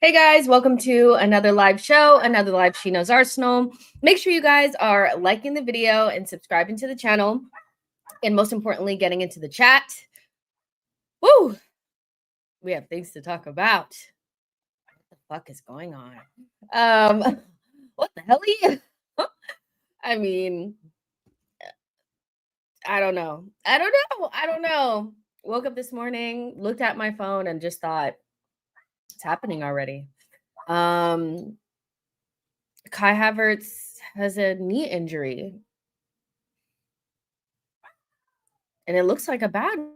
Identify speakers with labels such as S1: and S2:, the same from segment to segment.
S1: Hey guys, welcome to another live show, another live She Knows Arsenal. Make sure you guys are liking the video and subscribing to the channel, and most importantly, getting into the chat. Woo! We have things to talk about. What the fuck is going on? What the hell are you? I mean, I don't know. I don't know. Woke up this morning, looked at my phone, and just thought, it's happening already. Kai Havertz has a knee injury, and it looks like a bad one.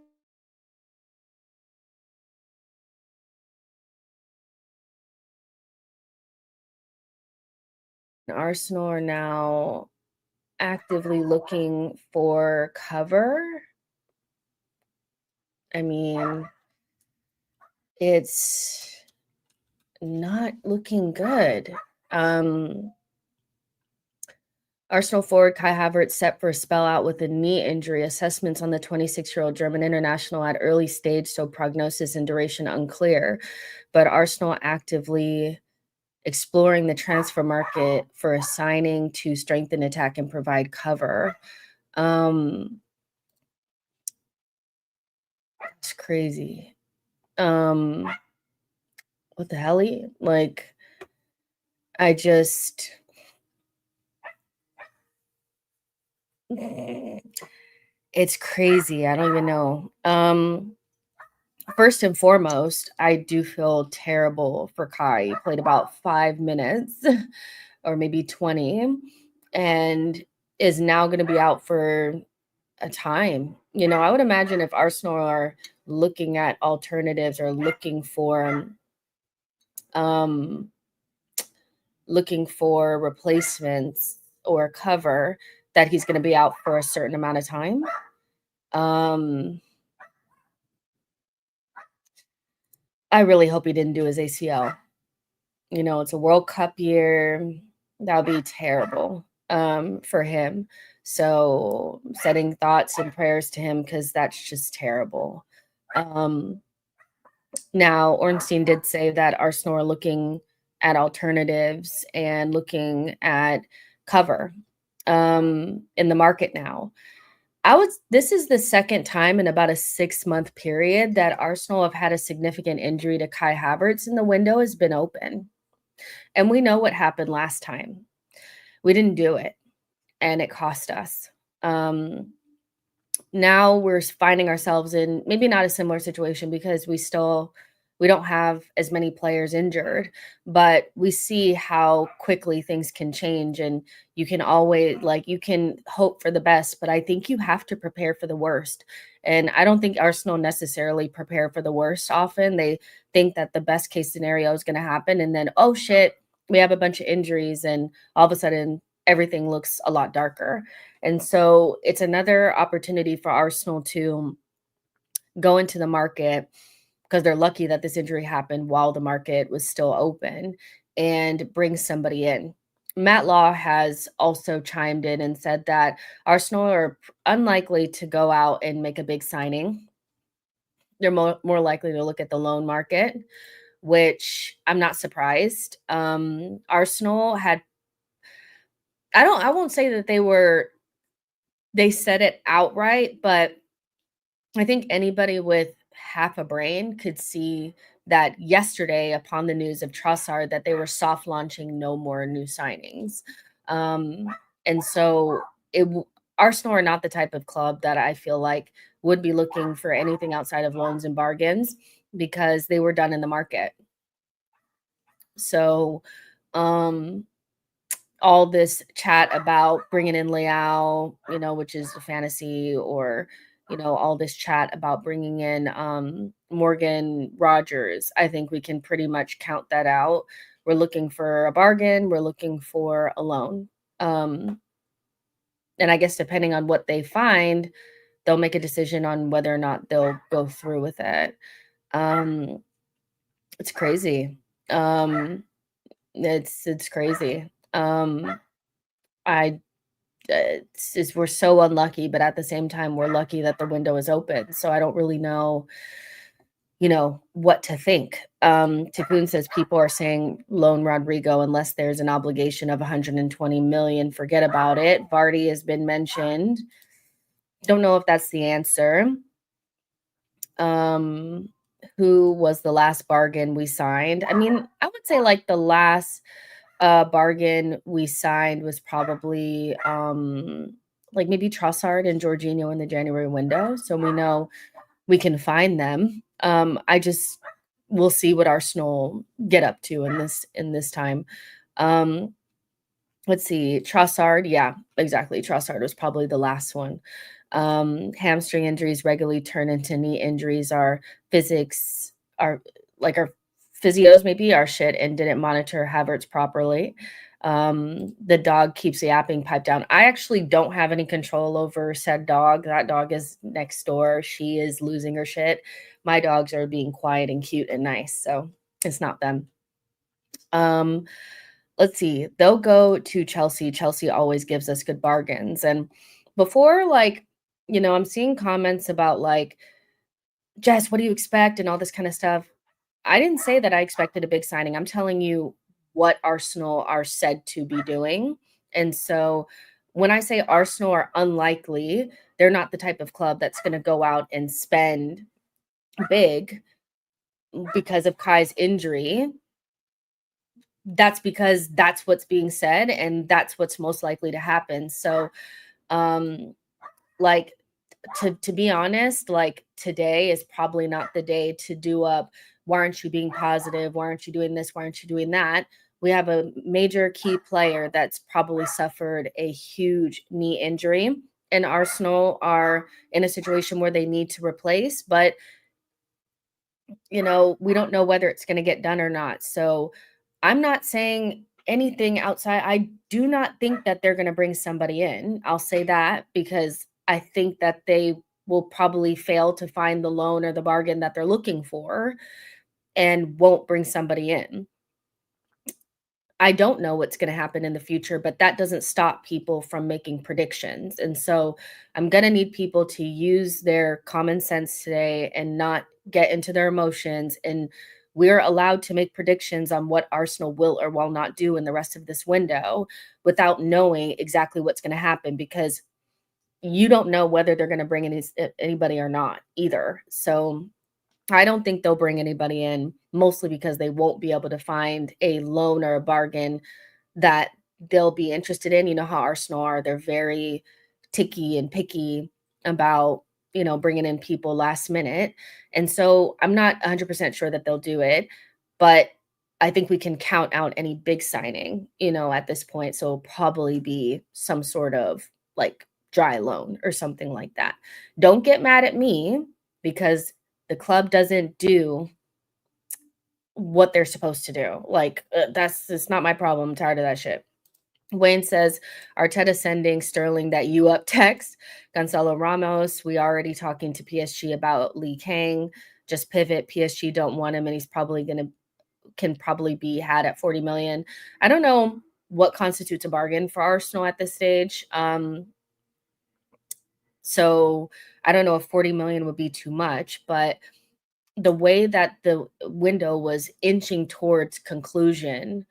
S1: Arsenal are now actively looking for cover. I mean, it's not looking good. Arsenal forward Kai Havertz set for a spell out with a knee injury. Assessments on the 26-year-old German international at early stage, so prognosis and duration unclear. But Arsenal actively exploring the transfer market for a signing to strengthen attack and provide cover. It's crazy. What the hell? Like, I just it's crazy. I don't even know. First and foremost, I do feel terrible for Kai. He played about 5 minutes or maybe 20 and is now going to be out for a time. I would imagine if Arsenal are looking at alternatives or looking for replacements or cover, that he's going to be out for a certain amount of time. I really hope he didn't do his ACL. It's a World Cup year. That would be terrible for him. So sending thoughts and prayers to him, because that's just terrible. Now, Ornstein did say that Arsenal are looking at alternatives and looking at cover in the market now. This is the second time in about a 6-month period that Arsenal have had a significant injury to Kai Havertz, and the window has been open. And we know what happened last time. We didn't do it, and it cost us. Now we're finding ourselves in maybe not a similar situation, because we don't have as many players injured, but we see how quickly things can change, and you can always, you can hope for the best, but I think you have to prepare for the worst. And I don't think Arsenal necessarily prepare for the worst often. They think that the best case scenario is going to happen, and then, oh shit, we have a bunch of injuries, and all of a sudden everything looks a lot darker. And so it's another opportunity for Arsenal to go into the market, because they're lucky that this injury happened while the market was still open, and bring somebody in. Matt Law has also chimed in and said that Arsenal are unlikely to go out and make a big signing. They're more likely to look at the loan market, which I'm not surprised. Arsenal had, I won't say that they said it outright, but I think anybody with half a brain could see that yesterday, upon the news of Trossard, that they were soft launching no more new signings. And so Arsenal are not the type of club that I feel like would be looking for anything outside of loans and bargains, because they were done in the market. So all this chat about bringing in Leao, which is a fantasy, or all this chat about bringing in Morgan Rogers, I think we can pretty much count that out. We're looking for a bargain. We're looking for a loan. And I guess depending on what they find, they'll make a decision on whether or not they'll go through with it. It's crazy. It's crazy. We're so unlucky, but at the same time, we're lucky that the window is open. So I don't really know what to think. Tipoon says people are saying loan Rodrigo unless there's an obligation of 120 million. Forget about it. Vardy has been mentioned. Don't know if that's the answer. Who was the last bargain we signed? I mean, I would say like the last bargain we signed was probably like maybe Trossard and Jorginho in the January window. So we know we can find them. We'll see what Arsenal get up to in this time. Let's see, Trossard. Yeah, exactly. Trossard was probably the last one. Hamstring injuries regularly turn into knee injuries. Our physios maybe are shit and didn't monitor Havertz properly. The dog keeps yapping, pipe down. I actually don't have any control over said dog. That dog is next door. She is losing her shit. My dogs are being quiet and cute and nice, so it's not them. Let's see. They'll go to Chelsea. Chelsea always gives us good bargains. And before, I'm seeing comments about like, Jess, what do you expect? And all this kind of stuff. I didn't say that I expected a big signing. I'm telling you what Arsenal are said to be doing. And so when I say Arsenal are unlikely, they're not the type of club that's going to go out and spend big because of Kai's injury. That's because that's what's being said and that's what's most likely to happen. So, to be honest, like today is probably not the day to do up. Why aren't you being positive? Why aren't you doing this? Why aren't you doing that? We have a major key player that's probably suffered a huge knee injury, and Arsenal are in a situation where they need to replace, but we don't know whether it's going to get done or not. So I'm not saying anything outside. I do not think that they're going to bring somebody in. I'll say that because I think that they will probably fail to find the loan or the bargain that they're looking for and won't bring somebody in. I don't know what's going to happen in the future, but that doesn't stop people from making predictions. And so I'm going to need people to use their common sense today and not get into their emotions. And we're allowed to make predictions on what Arsenal will or will not do in the rest of this window without knowing exactly what's going to happen, because you don't know whether they're going to bring anybody or not either. So I don't think they'll bring anybody in, mostly because they won't be able to find a loan or a bargain that they'll be interested in. You know how Arsenal are. They're very ticky and picky about, bringing in people last minute. And so I'm not 100% sure that they'll do it, but I think we can count out any big signing, at this point. So it'll probably be some sort of like dry loan or something like that. Don't get mad at me because the club doesn't do what they're supposed to do. It's not my problem. I'm tired of that shit. Wayne says, Arteta sending Sterling that you up text. Gonzalo Ramos, we already talking to PSG about Lee Kang. Just pivot. PSG don't want him, and he's probably can probably be had at 40 million. I don't know what constitutes a bargain for Arsenal at this stage. So I don't know if 40 million would be too much, but the way that the window was inching towards conclusion,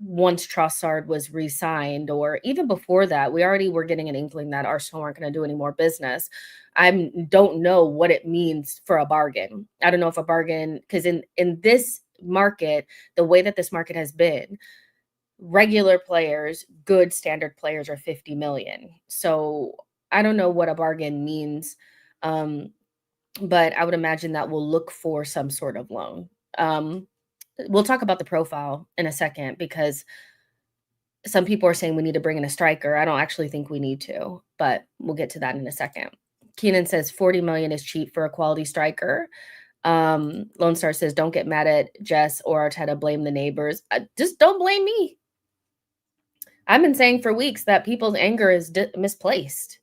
S1: once Trossard was re-signed, or even before that, we already were getting an inkling that Arsenal aren't going to do any more business. I don't know what it means for a bargain. I don't know if a bargain, because in this market, the way that this market has been, regular players, good standard players are 50 million. So I don't know what a bargain means. But I would imagine that we'll look for some sort of loan. We'll talk about the profile in a second, because some people are saying we need to bring in a striker. I don't actually think we need to, but we'll get to that in a second. Keenan says 40 million is cheap for a quality striker. Lone Star says, don't get mad at Jess or Arteta, blame the neighbors. Just don't blame me. I've been saying for weeks that people's anger is misplaced.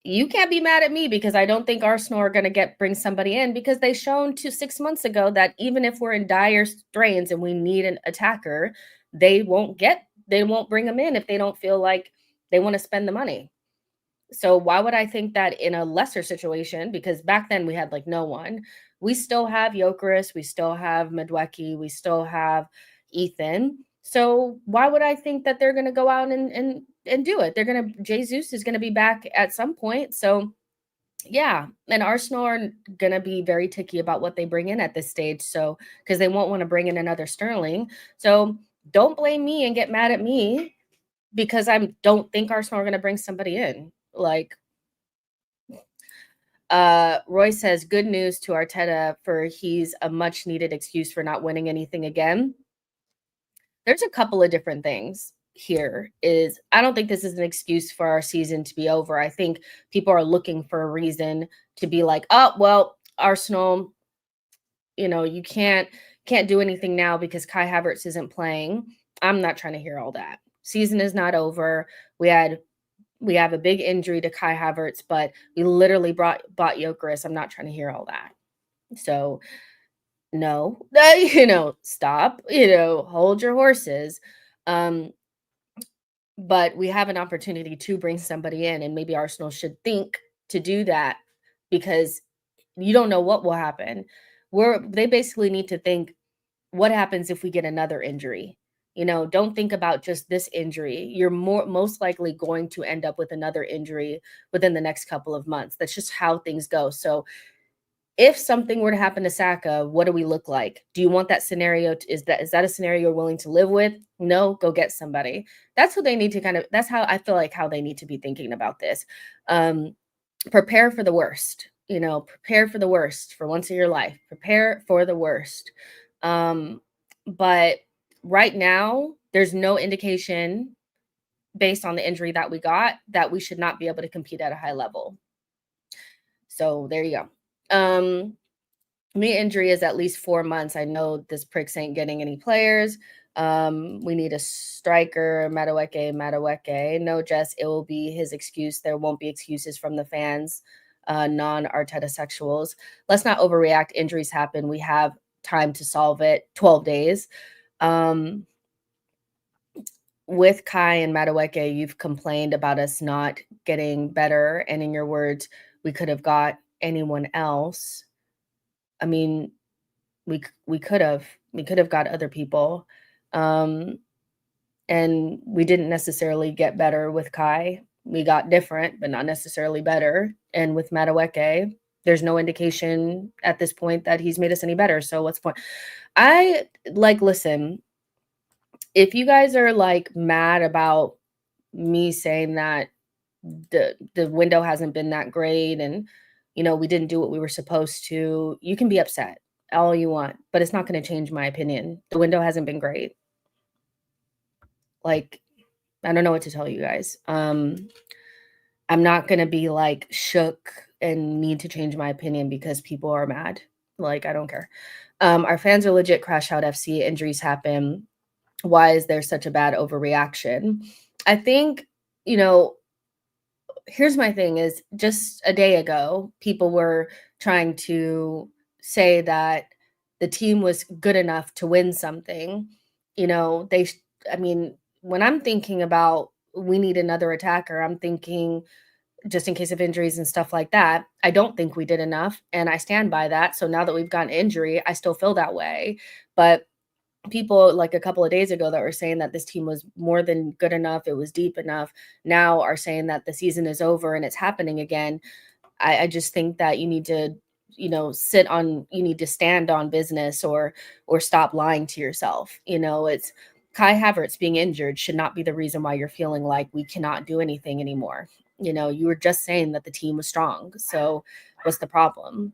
S1: You can't be mad at me because I don't think Arsenal are going to bring somebody in, because they shown 6 months ago that even if we're in dire strains and we need an attacker, they won't bring them in if they don't feel like they want to spend the money. So why would I think that in a lesser situation? Because back then we had like no one. We still have Jokeris, we still have Medwecki, we still have Ethan. So why would I think that they're going to go out and do it? They're going to Jesus is going to be back at some point. So yeah, and Arsenal are going to be very picky about what they bring in at this stage. So because they won't want to bring in another Sterling. So don't blame me and get mad at me because I don't think Arsenal are going to bring somebody in. Like Roy says, good news to Arteta for he's a much needed excuse for not winning anything again. There's a couple of different things here. Is I don't think this is an excuse for our season to be over. I think people are looking for a reason to be like, oh, well, Arsenal, you can't do anything now because Kai Havertz isn't playing. I'm not trying to hear all that. Season is not over. We have a big injury to Kai Havertz, but we literally bought Jokeris. I'm not trying to hear all that. So no, stop, hold your horses. But we have an opportunity to bring somebody in, and maybe Arsenal should think to do that because you don't know what will happen. They basically need to think, what happens if we get another injury? Don't think about just this injury. You're most likely going to end up with another injury within the next couple of months. That's just how things go. So if something were to happen to Saka, what do we look like? Do you want that scenario? Is that a scenario you're willing to live with? No, go get somebody. That's what they need to that's how I feel like how they need to be thinking about this. Prepare for the worst, prepare for the worst for once in your life. Prepare for the worst. But right now, there's no indication based on the injury that we got that we should not be able to compete at a high level. So there you go. Knee injury is at least 4 months. I know this pricks ain't getting any players. We need a striker, Madueke. No, Jess, it will be his excuse. There won't be excuses from the fans, non-Arteta sexuals. Let's not overreact. Injuries happen. We have time to solve it. 12 days. With Kai and Madueke, you've complained about us not getting better. And in your words, we could have got anyone else. I mean, we could have got other people. And we didn't necessarily get better with Kai. We got different, but not necessarily better. And with Madueke, there's no indication at this point that he's made us any better. So what's the point? Listen, if you guys are like mad about me saying that the window hasn't been that great and we didn't do what we were supposed to, you can be upset all you want, but it's not going to change my opinion. The window hasn't been great. Like, I don't know what to tell you guys. I'm not going to be like shook and need to change my opinion because people are mad. Like, I don't care. Our fans are legit crash out FC. Injuries happen. Why is there such a bad overreaction? I think, here's my thing is just a day ago, people were trying to say that the team was good enough to win something. When I'm thinking about we need another attacker, I'm thinking just in case of injuries and stuff like that. I don't think we did enough, and I stand by that. So now that we've gotten injury, I still feel that way. But people like a couple of days ago that were saying that this team was more than good enough, it was deep enough, now are saying that the season is over and it's happening again. I just think that you need to, you need to stand on business or stop lying to yourself. It's Kai Havertz being injured should not be the reason why you're feeling like we cannot do anything anymore. You were just saying that the team was strong. So what's the problem?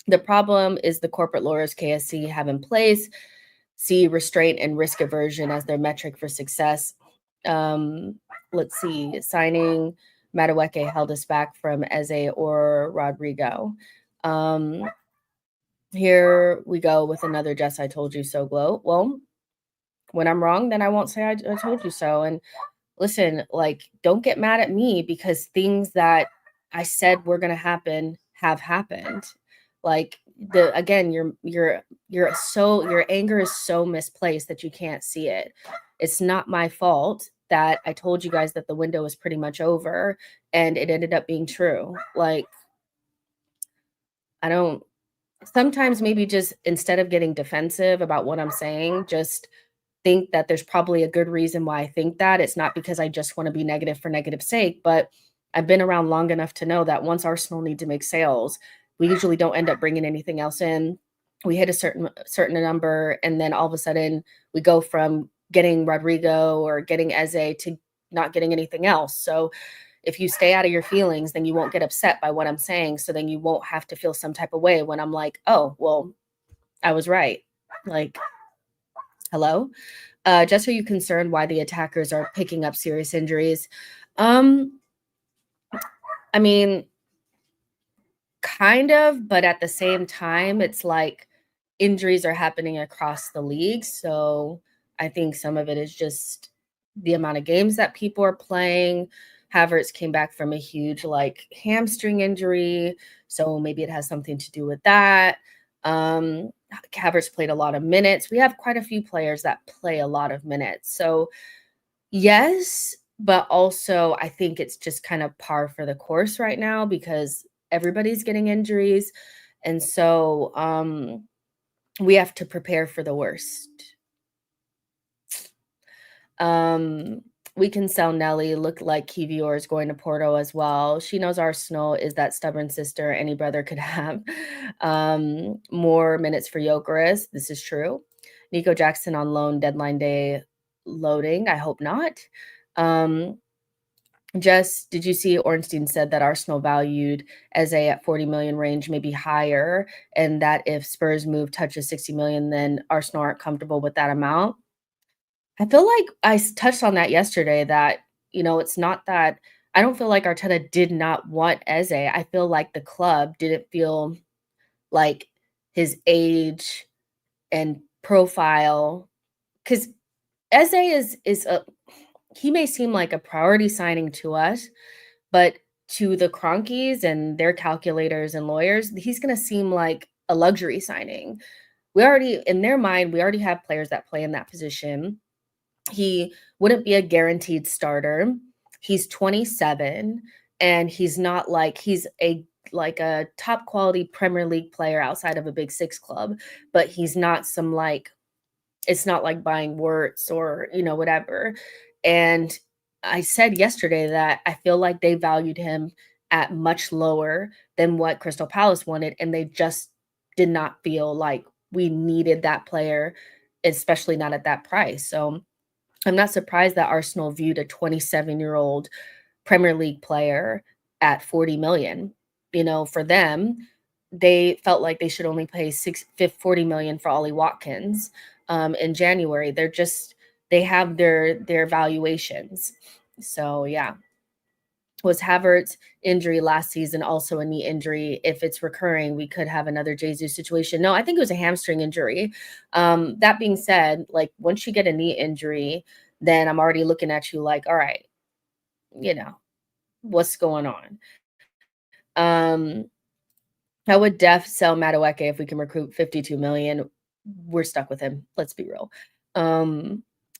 S1: The problem is the corporate lawyers KSC have in place see restraint and risk aversion as their metric for success. Let's see, signing Madueke held us back from Eze or Rodrigo. Here we go with another Jess I told you so glow. Well, when I'm wrong, then I won't say I told you so. And listen, like, don't get mad at me because things that I said were going to happen have happened. Like your anger is so misplaced that you can't see it. It's not my fault that I told you guys that the window was pretty much over, and it ended up being true. Like, I don't sometimes maybe just instead of getting defensive about what I'm saying, just think that there's probably a good reason why I think that. It's not because I just want to be negative for negative sake, but I've been around long enough to know that once Arsenal need to make sales, we usually don't end up bringing anything else in. We hit a certain number, and then all of a sudden we go from getting Rodrigo or getting Eze to not getting anything else. So if you stay out of your feelings, then you won't get upset by what I'm saying. So then you won't have to feel some type of way when I'm like, oh, well, I was right. Like, hello? Just are you concerned why the attackers are picking up serious injuries? Um, I mean, kind of, but at the same time, it's like injuries are happening across the league. So I think some of it is just the amount of games that people are playing. Havertz came back from a huge like hamstring injury, so maybe it has something to do with that. Havertz played a lot of minutes. We have quite a few players that play a lot of minutes. So yes, but also I think it's just kind of par for the course right now because everybody's getting injuries. And so we have to prepare for the worst. We can sell Nelly. Look like Kivior is going to Porto as well. She knows Arsenal is that stubborn sister any brother could have. More minutes for Gyökeres. This is true. Nico Jackson on loan, deadline day loading. I hope not. Jess, did you see Ornstein said that Arsenal valued Eze at 40 million range, maybe higher, and that if Spurs move touches 60 million, then Arsenal aren't comfortable with that amount? I feel like touched on that yesterday that, it's not that I don't feel like Arteta did not want Eze. I feel like the club didn't feel like his age and profile, because Eze is a he may seem like a priority signing to us, but to the Cronkies and their calculators and lawyers, he's going to seem like a luxury signing. In their mind, we already have players that play in that position. He wouldn't be a guaranteed starter. He's 27, and he's not like he's a top quality Premier League player outside of a big six club, but he's not some like it's not like buying Wurtz or, whatever. And I said yesterday that I feel like they valued him at much lower than what Crystal Palace wanted, and they just did not feel like we needed that player, especially not at that price. So I'm not surprised that Arsenal viewed a 27-year-old Premier League player at 40 million. For them, they felt like they should only pay 40 million for Ollie Watkins in January. They have their valuations. So yeah. Was Havertz injury last season also a knee injury? If it's recurring, we could have another Jesus situation. No, I think it was a hamstring injury. That being said, like once you get a knee injury, then I'm already looking at you like, all right, what's going on? I would sell Madueke if we can recruit 52 million. We're stuck with him. Let's be real.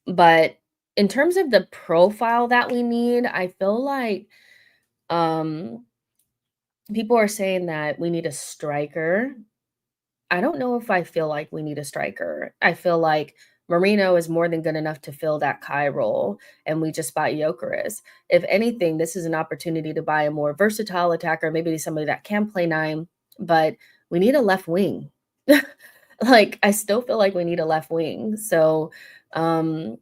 S1: But in terms of the profile that we need, I feel like people are saying that we need a striker. I don't know if I feel like we need a striker. I feel like Marino is more than good enough to fill that Kai role, and we just bought Gyökeres. If anything, this is an opportunity to buy a more versatile attacker, maybe somebody that can play 9, but we need a left wing. Like, I still feel like we need a left wing. So, and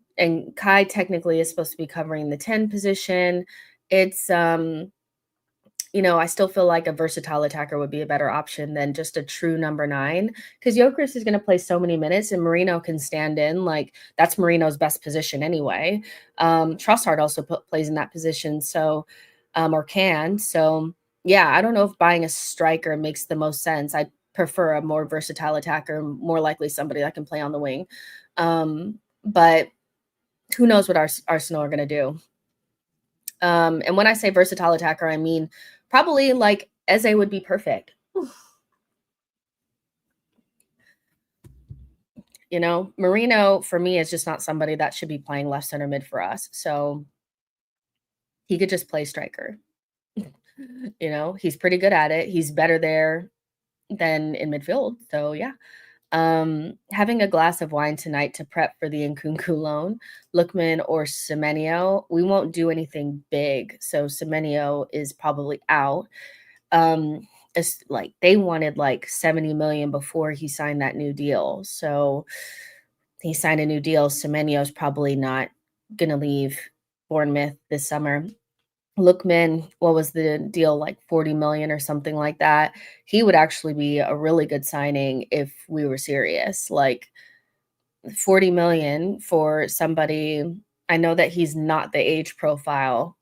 S1: Kai technically is supposed to be covering the 10 position. It's, I still feel like a versatile attacker would be a better option than just a true number 9, because Gyökeres is going to play so many minutes and Marino can stand in. Like, that's Marino's best position anyway. Trossard also plays in that position, so, or can. So, yeah, I don't know if buying a striker makes the most sense. I prefer a more versatile attacker, more likely somebody that can play on the wing. But who knows what Arsenal are going to do. And when I say versatile attacker, I mean probably like Eze would be perfect. Marino for me is just not somebody that should be playing left center mid for us. So he could just play striker. He's pretty good at it. He's better there than in midfield. So yeah. Having a glass of wine tonight to prep for the Nkunku loan, Lookman or Semenyo. We won't do anything big, so Semenyo is probably out. It's like they wanted like 70 million before he signed that new deal. So he signed a new deal. Semenyo's probably not gonna leave Bournemouth this summer. Lookman, what was the deal, like 40 million or something like that? He would actually be a really good signing if we were serious. Like 40 million for somebody. I know that he's not the age profile,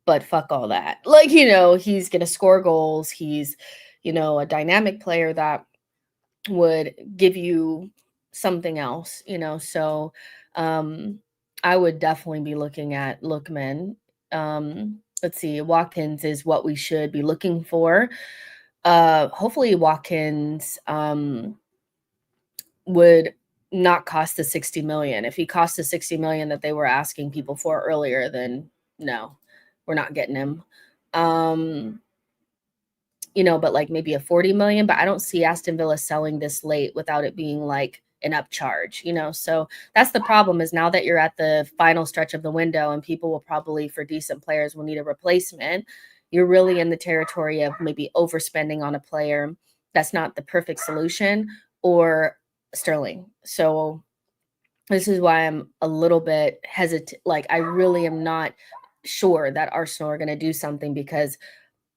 S1: but fuck all that. Like, he's going to score goals. He's, a dynamic player that would give you something else, So I would definitely be looking at Lookman. Let's see, Watkins is what we should be looking for. Hopefully Watkins would not cost the 60 million. If he cost the 60 million that they were asking people for earlier, then no, we're not getting him. But like maybe a 40 million, but I don't see Aston Villa selling this late without it being like an upcharge, So that's the problem, is now that you're at the final stretch of the window and people will probably, for decent players, will need a replacement. You're really in the territory of maybe overspending on a player that's not the perfect solution, or Sterling. So this is why I'm a little bit hesitant. Like, I really am not sure that Arsenal are going to do something, because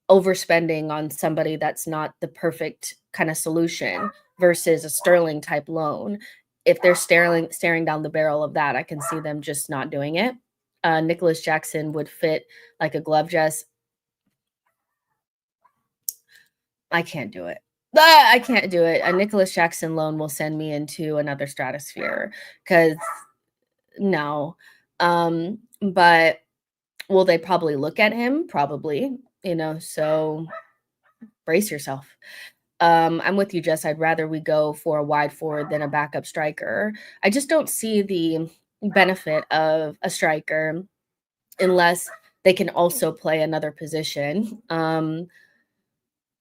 S1: overspending on somebody that's not the perfect kind of solution versus a Sterling type loan. If they're staring down the barrel of that, I can see them just not doing it. Nicholas Jackson would fit like a glove, Jess. I can't do it. I can't do it. A Nicholas Jackson loan will send me into another stratosphere, because no. But will they probably look at him? Probably, so brace yourself. I'm with you, Jess. I'd rather we go for a wide forward than a backup striker. I just don't see the benefit of a striker unless they can also play another position.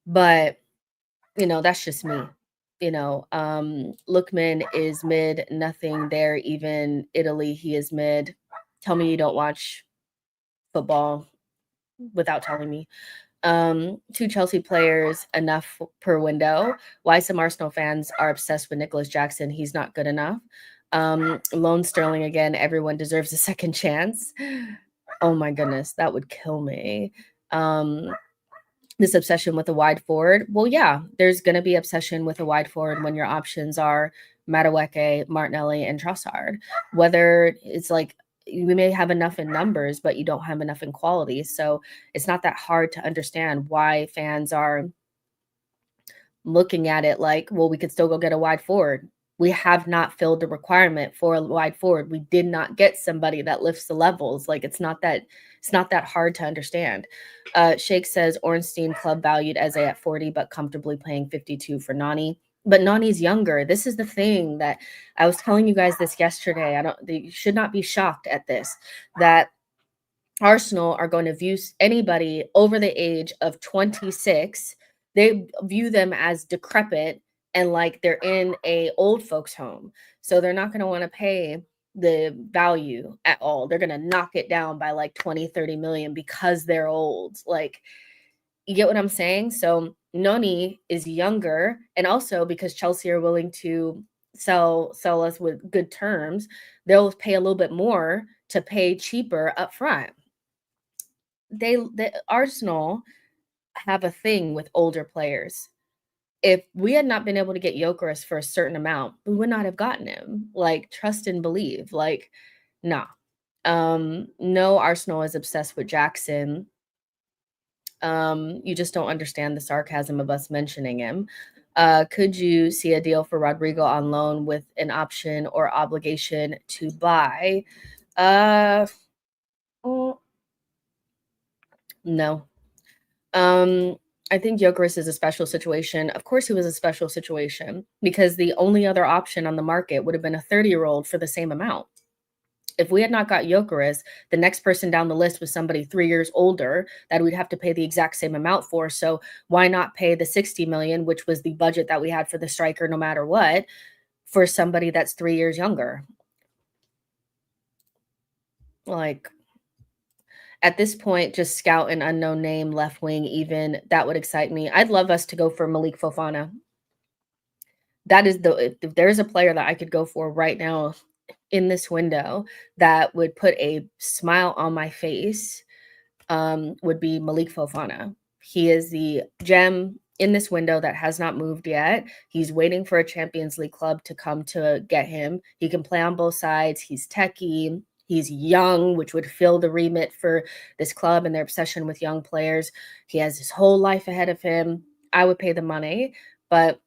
S1: But that's just me. Lookman is mid, nothing there. Even Italy, he is mid. Tell me you don't watch football without telling me. 2 Chelsea players, enough per window. Why some Arsenal fans are obsessed with Nicholas Jackson. He's not good enough. Loan Sterling again. Everyone deserves a second chance. Oh my goodness, that would kill me. This obsession with a wide forward. Well, yeah, there's going to be obsession with a wide forward when your options are Madueke, Martinelli, and Trossard. Whether it's like, we may have enough in numbers, but you don't have enough in quality. So it's not that hard to understand why fans are looking at it like, well, we could still go get a wide forward. We have not filled the requirement for a wide forward. We did not get somebody that lifts the levels. Like, it's not that hard to understand. Sheikh says Ornstein club valued Eze at 40, but comfortably paying 52 for Nani. But Nani's younger. This is the thing that I was telling you guys this yesterday. You should not be shocked at this, that Arsenal are going to view anybody over the age of 26. They view them as decrepit and like they're in a old folks home. So they're not going to want to pay the value at all. They're going to knock it down by like 20, 30 million because they're old. Like, you get what I'm saying? So Noni is younger, and also because Chelsea are willing to sell us with good terms, they'll pay a little bit more to pay cheaper up front. The Arsenal have a thing with older players. If we had not been able to get Gyökeres for a certain amount, we would not have gotten him. Like, trust and believe. Like, nah. No, Arsenal is obsessed with Jackson. You just don't understand the sarcasm of us mentioning him. Could you see a deal for Rodrigo on loan with an option or obligation to buy? No. I think Gyökeres is a special situation. Of course, he was a special situation because the only other option on the market would have been a 30-year-old for the same amount. If we had not got Gyökeres, the next person down the list was somebody 3 years older that we'd have to pay the exact same amount for. So why not pay the 60 million, which was the budget that we had for the striker no matter what, for somebody that's 3 years younger? Like, at this point, just scout an unknown name, left wing even, that would excite me. I'd love us to go for Malik Fofana. That is if there's a player that I could go for right now in this window that would put a smile on my face, would be Malik Fofana. He is the gem in this window that has not moved yet. He's waiting for a Champions League club to come to get him. He can play on both sides. He's techie. He's young, which would fill the remit for this club and their obsession with young players. He has his whole life ahead of him. I would pay the money, but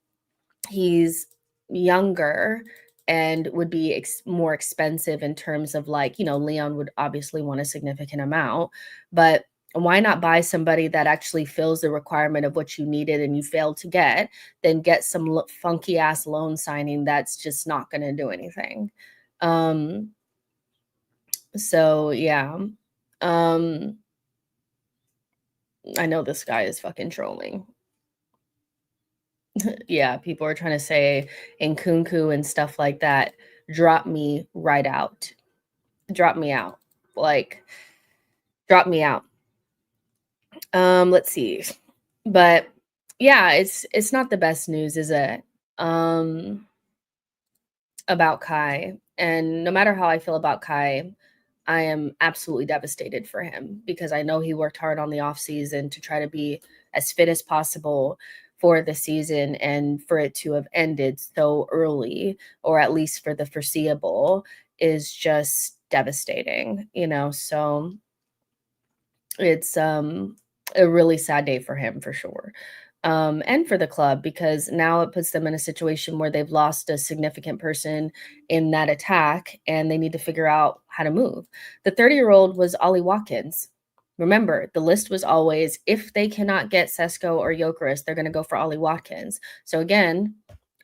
S1: he's younger and would be more expensive in terms of, like, Leon would obviously want a significant amount, but why not buy somebody that actually fills the requirement of what you needed and you failed to get, then get some funky ass loan signing that's just not going to do anything. So yeah. I know this guy is fucking trolling. Yeah, people are trying to say Nkunku and stuff like that. Drop me right out. Drop me out. Like, drop me out. Let's see. But yeah, it's not the best news, is it? About Kai. And no matter how I feel about Kai, I am absolutely devastated for him because I know he worked hard on the off season to try to be as fit as possible for the season, and for it to have ended so early, or at least for the foreseeable, is just devastating, so it's a really sad day for him for sure. And for the club, because now it puts them in a situation where they've lost a significant person in that attack and they need to figure out how to move. The 30-year-old was Ollie Watkins. Remember, the list was always, if they cannot get Sesko or Gyökeres, they're going to go for Ollie Watkins. So again,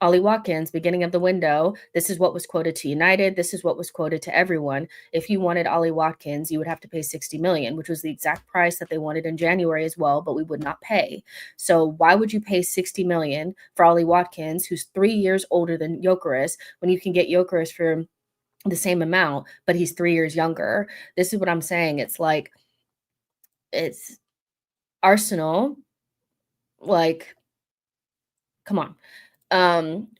S1: Ollie Watkins, beginning of the window, this is what was quoted to United. This is what was quoted to everyone. If you wanted Ollie Watkins, you would have to pay 60 million, which was the exact price that they wanted in January as well, but we would not pay. So why would you pay 60 million for Ollie Watkins, who's 3 years older than Gyökeres, when you can get Gyökeres for the same amount, but he's 3 years younger? This is what I'm saying. It's like, it's Arsenal, like, come on.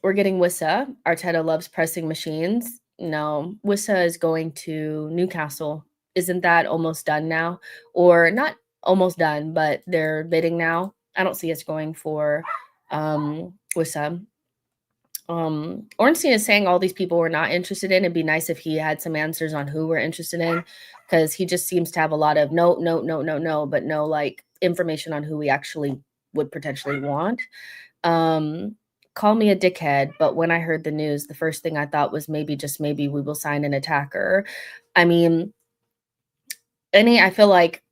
S1: We're getting Wissa. Arteta loves pressing machines. No, Wissa is going to Newcastle. Isn't that almost done now? Or not almost done, but they're bidding now. I don't see us going for Wissa. Ornstein is saying all these people we're not interested in. It'd be nice if he had some answers on who we're interested in, because he just seems to have a lot of no, but no, like, information on who we actually would potentially want. Call me a dickhead, but when I heard the news, the first thing I thought was maybe, just maybe, we will sign an attacker. I mean, I feel like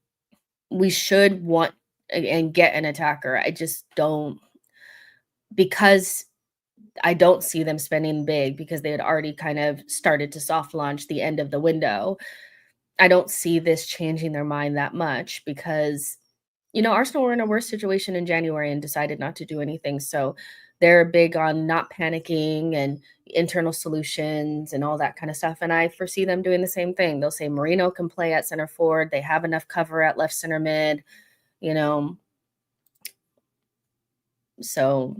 S1: we should want and get an attacker. I just don't, because I don't see them spending big, because they had already kind of started to soft launch the end of the window. I don't see this changing their mind that much, because Arsenal were in a worse situation in January and decided not to do anything. So they're big on not panicking and internal solutions and all that kind of stuff. And I foresee them doing the same thing. They'll say Marino can play at center forward. They have enough cover at left center mid, So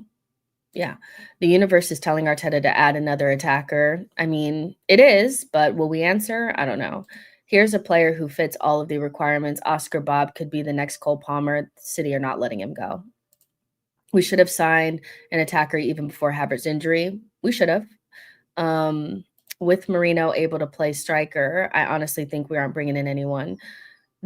S1: yeah, the universe is telling Arteta to add another attacker. I mean, it is, but will we answer? I don't know. Here's a player who fits all of the requirements. Oscar Bob could be the next Cole Palmer. City are not letting him go. We should have signed an attacker even before Havertz's injury. We should have. With Marino able to play striker, I honestly think we aren't bringing in anyone.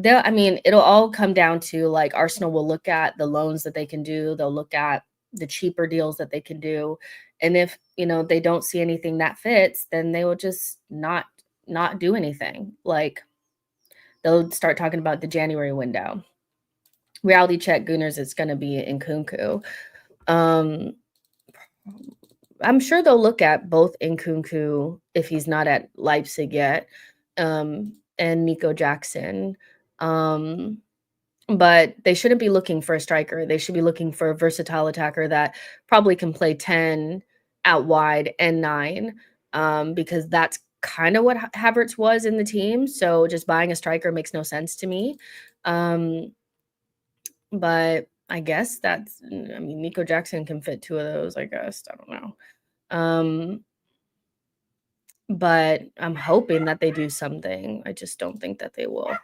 S1: It'll all come down to, like, Arsenal will look at the loans that they can do. They'll look at the cheaper deals that they can do. And if, they don't see anything that fits, then they will just not do anything. Like, they'll start talking about the January window. Reality check Gooners, it's gonna be Nkunku. Um, I'm sure they'll look at both Nkunku if he's not at Leipzig yet, and Nico Jackson. Um, but they shouldn't be looking for a striker. They should be looking for a versatile attacker that probably can play 10 out wide and 9, because that's kind of what Havertz was in the team. So just buying a striker makes no sense to me. Um, but I guess I mean, Nico Jackson can fit 2 of those, I guess. I don't know. Um, but I'm hoping that they do something. I just don't think that they will.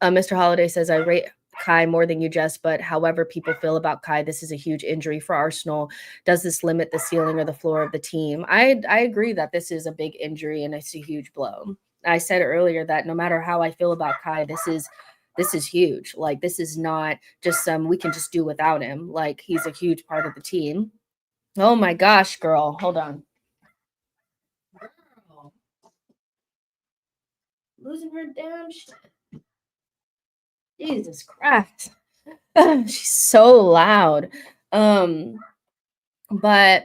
S1: Mr. Holiday says, I rate Kai more than you, Jess, but however people feel about Kai, this is a huge injury for Arsenal. Does this limit the ceiling or the floor of the team? I agree that this is a big injury and it's a huge blow. I said earlier that no matter how I feel about Kai, this is huge. Like, this is not just we can just do without him. Like, he's a huge part of the team. Oh my gosh, girl. Hold on. Girl. Losing her damn shit. Jesus Christ. She's so loud. Um, but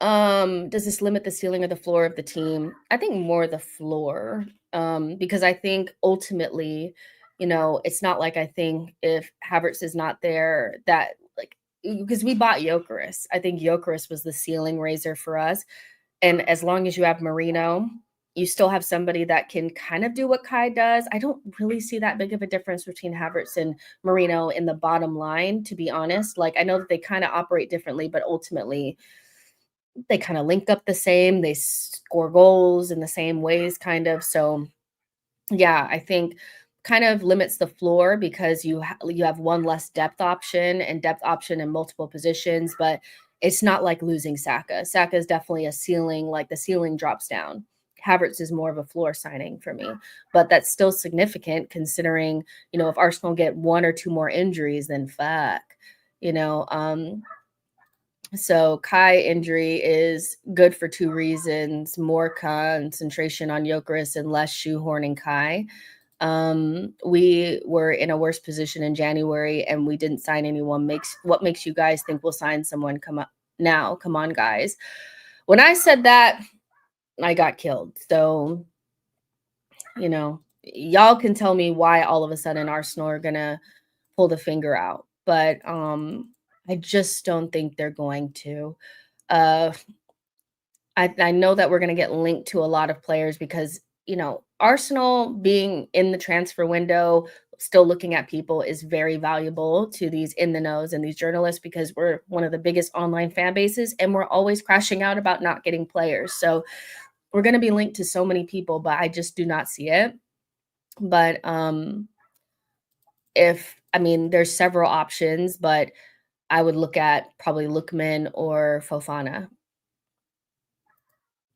S1: does this limit the ceiling or the floor of the team? I think more the floor. Because I think ultimately, it's not like I think if Havertz is not there that like because we bought Gyökeres. I think Gyökeres was the ceiling raiser for us. And as long as you have Marino, you still have somebody that can kind of do what Kai does. I don't really see that big of a difference between Havertz and Marino in the bottom line, to be honest. Like, I know that they kind of operate differently, but ultimately they kind of link up the same. They score goals in the same ways, kind of. So, yeah, I think kind of limits the floor because you have one less depth option and depth option in multiple positions, but it's not like losing Saka. Saka is definitely a ceiling, like the ceiling drops down. Havertz is more of a floor signing for me, but that's still significant considering, if Arsenal get 1 or 2 more injuries, then fuck, you know. So Kai injury is good for 2 reasons: more concentration on Gyökeres and less shoehorning Kai. We were in a worse position in January and we didn't sign anyone. What makes you guys think we'll sign someone come on, guys? When I said that, I got killed. So, y'all can tell me why all of a sudden Arsenal are gonna pull the finger out. But I just don't think they're going to. Uh I know that we're going to get linked to a lot of players because, Arsenal being in the transfer window, still looking at people is very valuable to these in the knows and these journalists because we're one of the biggest online fan bases and we're always crashing out about not getting players. So we're going to be linked to so many people, but I just do not see it. But there's several options, but I would look at probably Lookman or Fofana.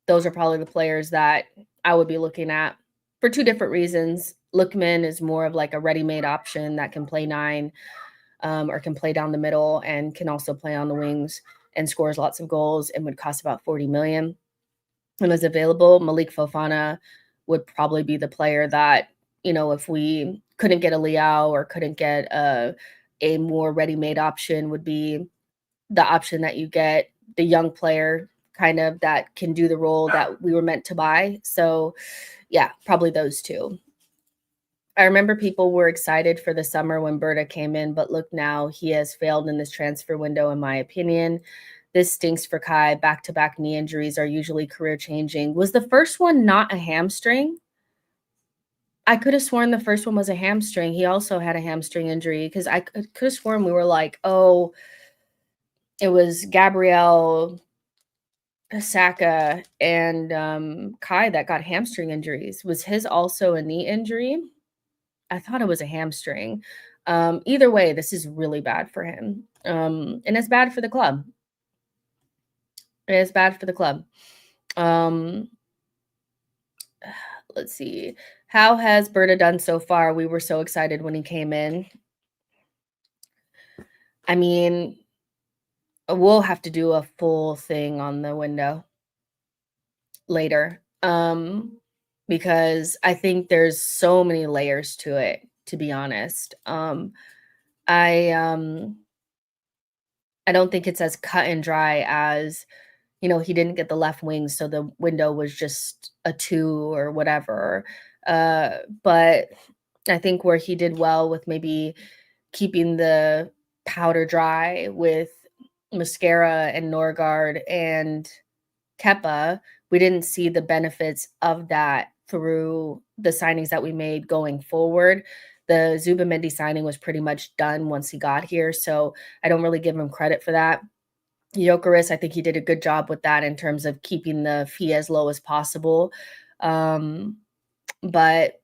S1: Those are probably the players that I would be looking at for 2 different reasons. Lookman is more of like a ready-made option that can play 9, or can play down the middle and can also play on the wings and scores lots of goals and would cost about 40 million and is available. Malik Fofana would probably be the player that, if we couldn't get a Leao or couldn't get a more ready-made option, would be the option that you get, the young player kind of that can do the role that we were meant to buy. So, yeah, probably those 2. I remember people were excited for the summer when Berta came in, but look now, he has failed in this transfer window, in my opinion. This stinks for Kai. Back-to-back knee injuries are usually career-changing. Was the first one not a hamstring? I could have sworn the first one was a hamstring. He also had a hamstring injury because I could have sworn we were like, oh, it was Gabriel, Saka, and Kai that got hamstring injuries. Was his also a knee injury? I thought it was a hamstring. Either way, this is really bad for him. And it's bad for the club. It is bad for the club. Let's see. How has Berta done so far? We were so excited when he came in. I mean, we'll have to do a full thing on the window later. Because I think there's so many layers to it. to be honest. I um I don't think it's as cut and dry as, he didn't get the left wing, so the window was just a 2 or whatever. But I think where he did well with maybe keeping the powder dry with Mascara and Norgard and Kepa, we didn't see the benefits of that through the signings that we made going forward. The Zubamendi signing was pretty much done once he got here, so I don't really give him credit for that. Gyökeres, I think he did a good job with that in terms of keeping the fee as low as possible. Um, but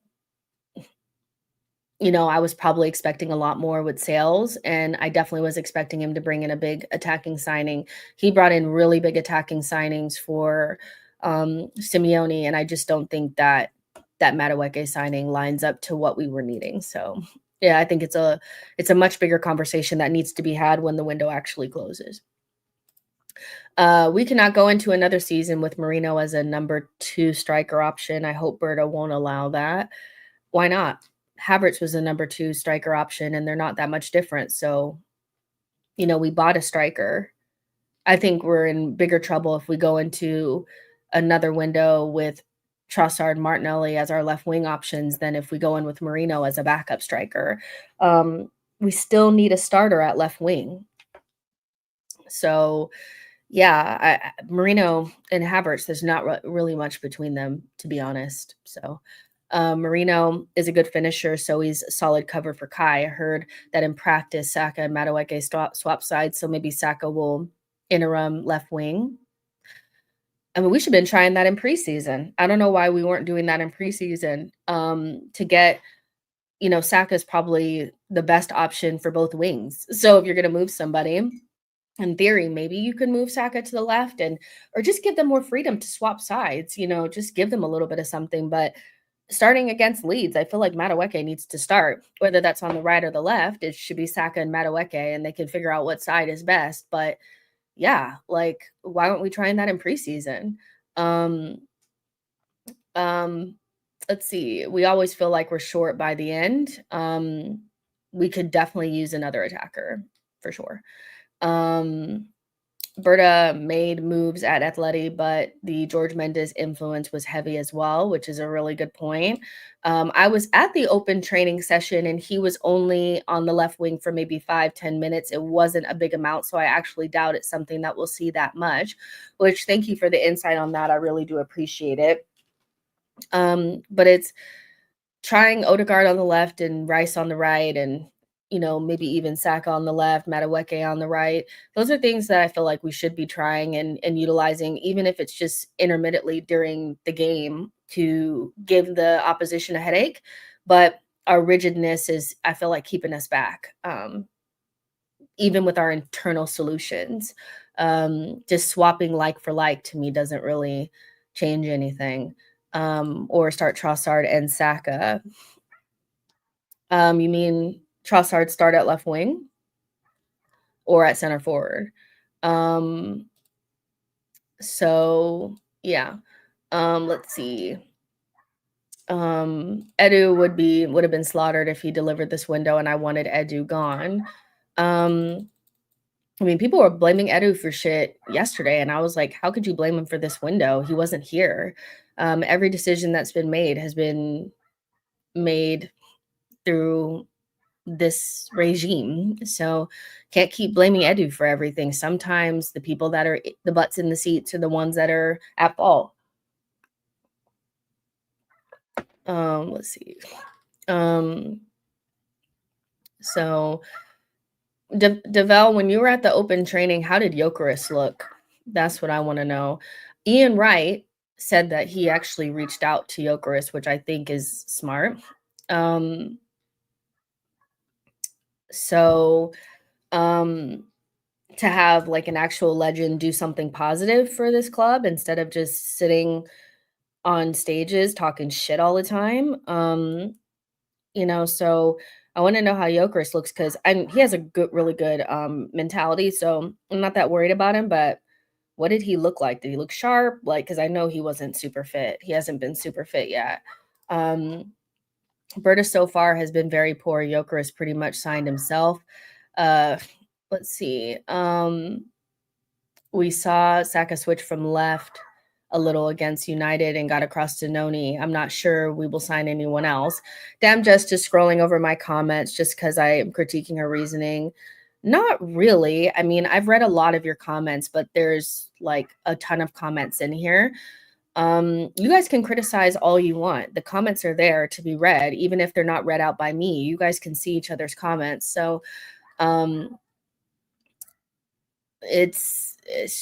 S1: I was probably expecting a lot more with sales, and I definitely was expecting him to bring in a big attacking signing. He brought in really big attacking signings for Simeone, and I just don't think that Madueke signing lines up to what we were needing. So, yeah, I think it's a much bigger conversation that needs to be had when the window actually closes. We cannot go into another season with Marino as a number 2 striker option. I hope Berta won't allow that. Why not? Havertz was a number 2 striker option, and they're not that much different. So, we bought a striker. I think we're in bigger trouble if we go into another window with Trossard, Martinelli as our left wing options than if we go in with Marino as a backup striker. We still need a starter at left wing. So, yeah, Marino and Havertz, there's not really much between them, to be honest. So, Marino is a good finisher, so he's a solid cover for Kai. I heard that in practice, Saka and Madueke swap sides, so maybe Saka will interim left wing. I mean, we should have been trying that in preseason. I don't know why we weren't doing that in preseason. To get, Saka is probably the best option for both wings. So if you're going to move somebody, in theory, maybe you could move Saka to the left or just give them more freedom to swap sides, just give them a little bit of something. But starting against Leeds, I feel like Madueke needs to start, whether that's on the right or the left. It should be Saka and Madueke, and they can figure out what side is best. But yeah, like, why aren't we trying that in preseason? Um, um, let's see. We always feel like we're short by the end. We could definitely use another attacker for sure. Berta made moves at Atleti, but the George Mendes influence was heavy as well, which is a really good point. I was at the open training session, and he was only on the left wing for maybe 5-10 minutes. It wasn't a big amount, so I actually doubt it's something that we'll see that much, which thank you for the insight on that. I really do appreciate it. But it's trying Odegaard on the left and Rice on the right, and maybe even Saka on the left, Madueke on the right. Those are things that I feel like we should be trying and utilizing, even if it's just intermittently during the game to give the opposition a headache. But our rigidness is, I feel like, keeping us back, even with our internal solutions. Just swapping like for like to me doesn't really change anything. Or start Trossard and Saka. You mean Trossard start at left wing or at center forward? So yeah. Let's see. Edu would have been slaughtered if he delivered this window, and I wanted Edu gone. I mean, people were blaming Edu for shit yesterday, and I was like, how could you blame him for this window? He wasn't here. Every decision that's been made has been made through this regime. So can't keep blaming Edu for everything. Sometimes the people that are the butts in the seats are the ones that are at fault. Let's see. So Devel, when you were at the open training, how did Gyökeres look? That's what I want to know. Ian Wright said that he actually reached out to Gyökeres, which I think is smart. So to have like an actual legend do something positive for this club instead of just sitting on stages talking shit all the time. So I want to know how Gyökeres looks because he has a really good mentality. So I'm not that worried about him. But what did he look like? Did he look sharp? Like, because I know he wasn't super fit. He hasn't been super fit yet. Berta so far has been very poor. Gyökeres pretty much signed himself. Let's see. We saw Saka switch from left a little against United and got across to Noni. I'm not sure we will sign anyone else. Damn, just scrolling over my comments just because I am critiquing her reasoning. Not really. I mean, I've read a lot of your comments, but there's like a ton of comments in here. You guys can criticize all you want. The comments are there to be read, even if they're not read out by me. You guys can see each other's comments. So it's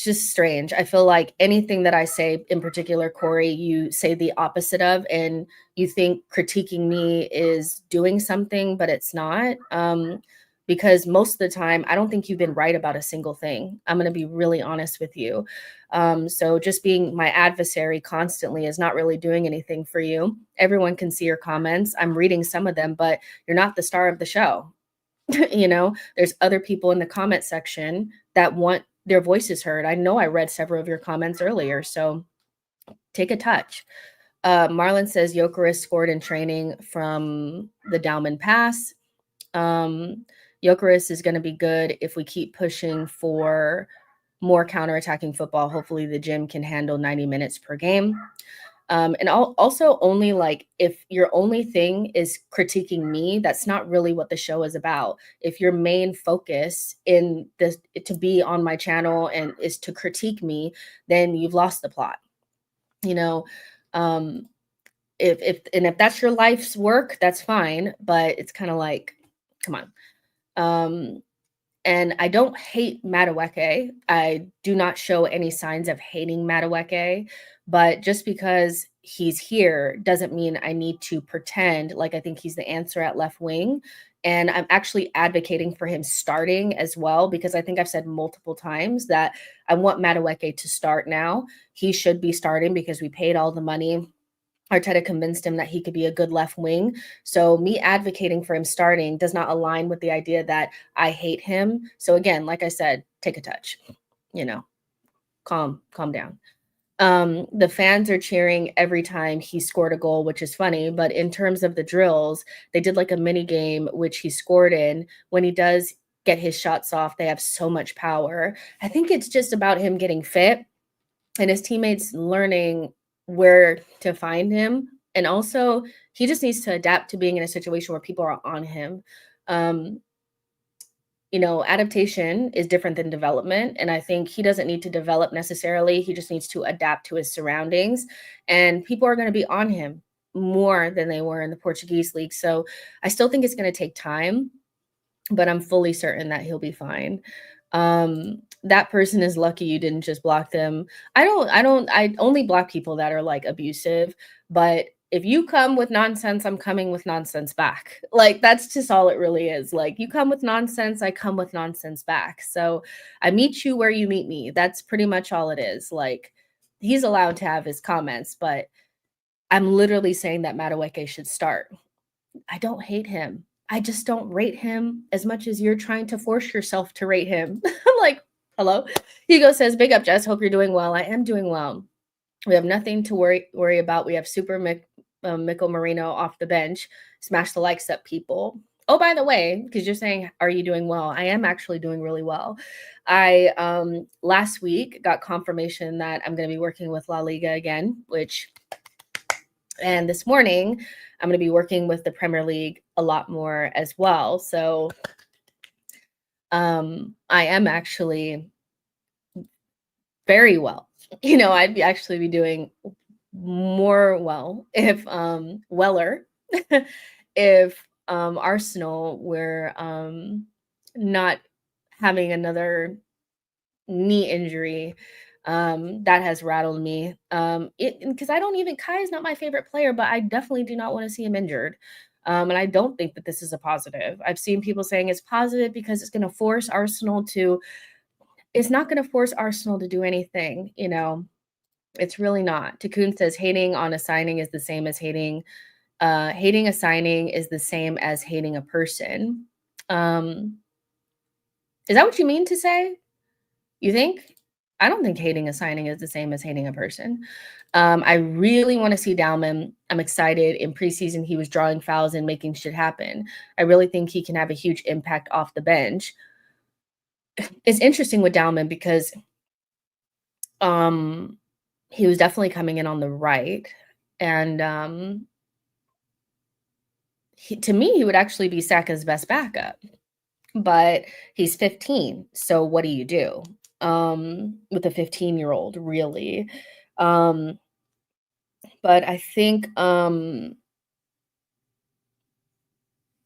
S1: just strange. I feel like anything that I say, in particular, Corey, you say the opposite of, and you think critiquing me is doing something, but it's not. Because most of the time, I don't think you've been right about a single thing. I'm going to be really honest with you. So just being my adversary constantly is not really doing anything for you. Everyone can see your comments. I'm reading some of them, but you're not the star of the show. You know, there's other people in the comment section that want their voices heard. I know I read several of your comments earlier, so take a touch. Marlon says Gyökeres scored in training from the Dauman pass. Gyökeres is going to be good if we keep pushing for more counterattacking football. Hopefully the gym can handle 90 minutes per game. And also only like if your only thing is critiquing me, that's not really what the show is about. If your main focus in this to be on my channel and is to critique then you've lost the plot. You know, if that's your life's work, that's fine. But it's kind of like, come on. And I don't hate Madueke. I do not show any signs of hating Madueke, but just because he's here doesn't mean I need to pretend like I think he's the answer at left wing. And I'm actually advocating for him starting as well, because I think I've said multiple times that I want Madueke to start now. He should be starting because we paid all the money. Arteta convinced him that he could be a good left wing. So me advocating for him starting does not align with the idea that I hate him. So again, like I said, take a touch, you know, calm down. The fans are cheering every time he scored a goal, which is funny. But in terms of the drills, they did like a mini game, which he scored in. When he does get his shots off, they have so much power. I think it's just about him getting fit and his teammates learning where to find him. And also, he just needs to adapt to being in a situation where people are on him. You know, adaptation is different than development. And I think he doesn't need to develop necessarily. He just needs to adapt to his surroundings. And people are going to be on him more than they were in the Portuguese league. So I still think it's going to take time, but I'm fully certain that he'll be fine. That person is lucky you didn't just block them. I only block people that are like abusive, but if you come with nonsense, I'm coming with nonsense back. Like that's just all it really is. Like you come with nonsense, I come with nonsense back. So I meet you where you meet me. That's pretty much all it is. Like he's allowed to have his comments, but I'm literally saying that Madueke should start. I don't hate him. I just don't rate him as much as you're trying to force yourself to rate him. I'm like, hello. Hugo says, big up, Jess. Hope you're doing well. I am doing well. We have nothing to worry about. We have Super Mikkel Marino off the bench. Smash the likes up, people. Oh, by the way, because you're saying, are you doing well? I am actually doing really well. I last week got confirmation that I'm going to be working with La Liga again, and this morning I'm going to be working with the Premier League a lot more as well. So I am actually very well. You know, I'd actually be doing more well if Weller if Arsenal were not having another knee injury. That has rattled me. Because I don't even Kai is not my favorite player, but I definitely do not want to see him injured. And I don't think that this is a positive. I've seen people saying it's positive because it's going to force Arsenal to. It's not going to force Arsenal to do anything. You know, it's really not. Takun says hating on a signing is the same as hating. Hating a signing is the same as hating a person. Is that what you mean to say? You think? I don't think hating a signing is the same as hating a person. I really want to see Dalman. I'm excited. In preseason, he was drawing fouls and making shit happen. I really think he can have a huge impact off the bench. It's interesting with Dalman because he was definitely coming in on the right, and to me, he would actually be Saka's best backup. But he's 15, so what do you do with a 15-year-old, really? Um, but I think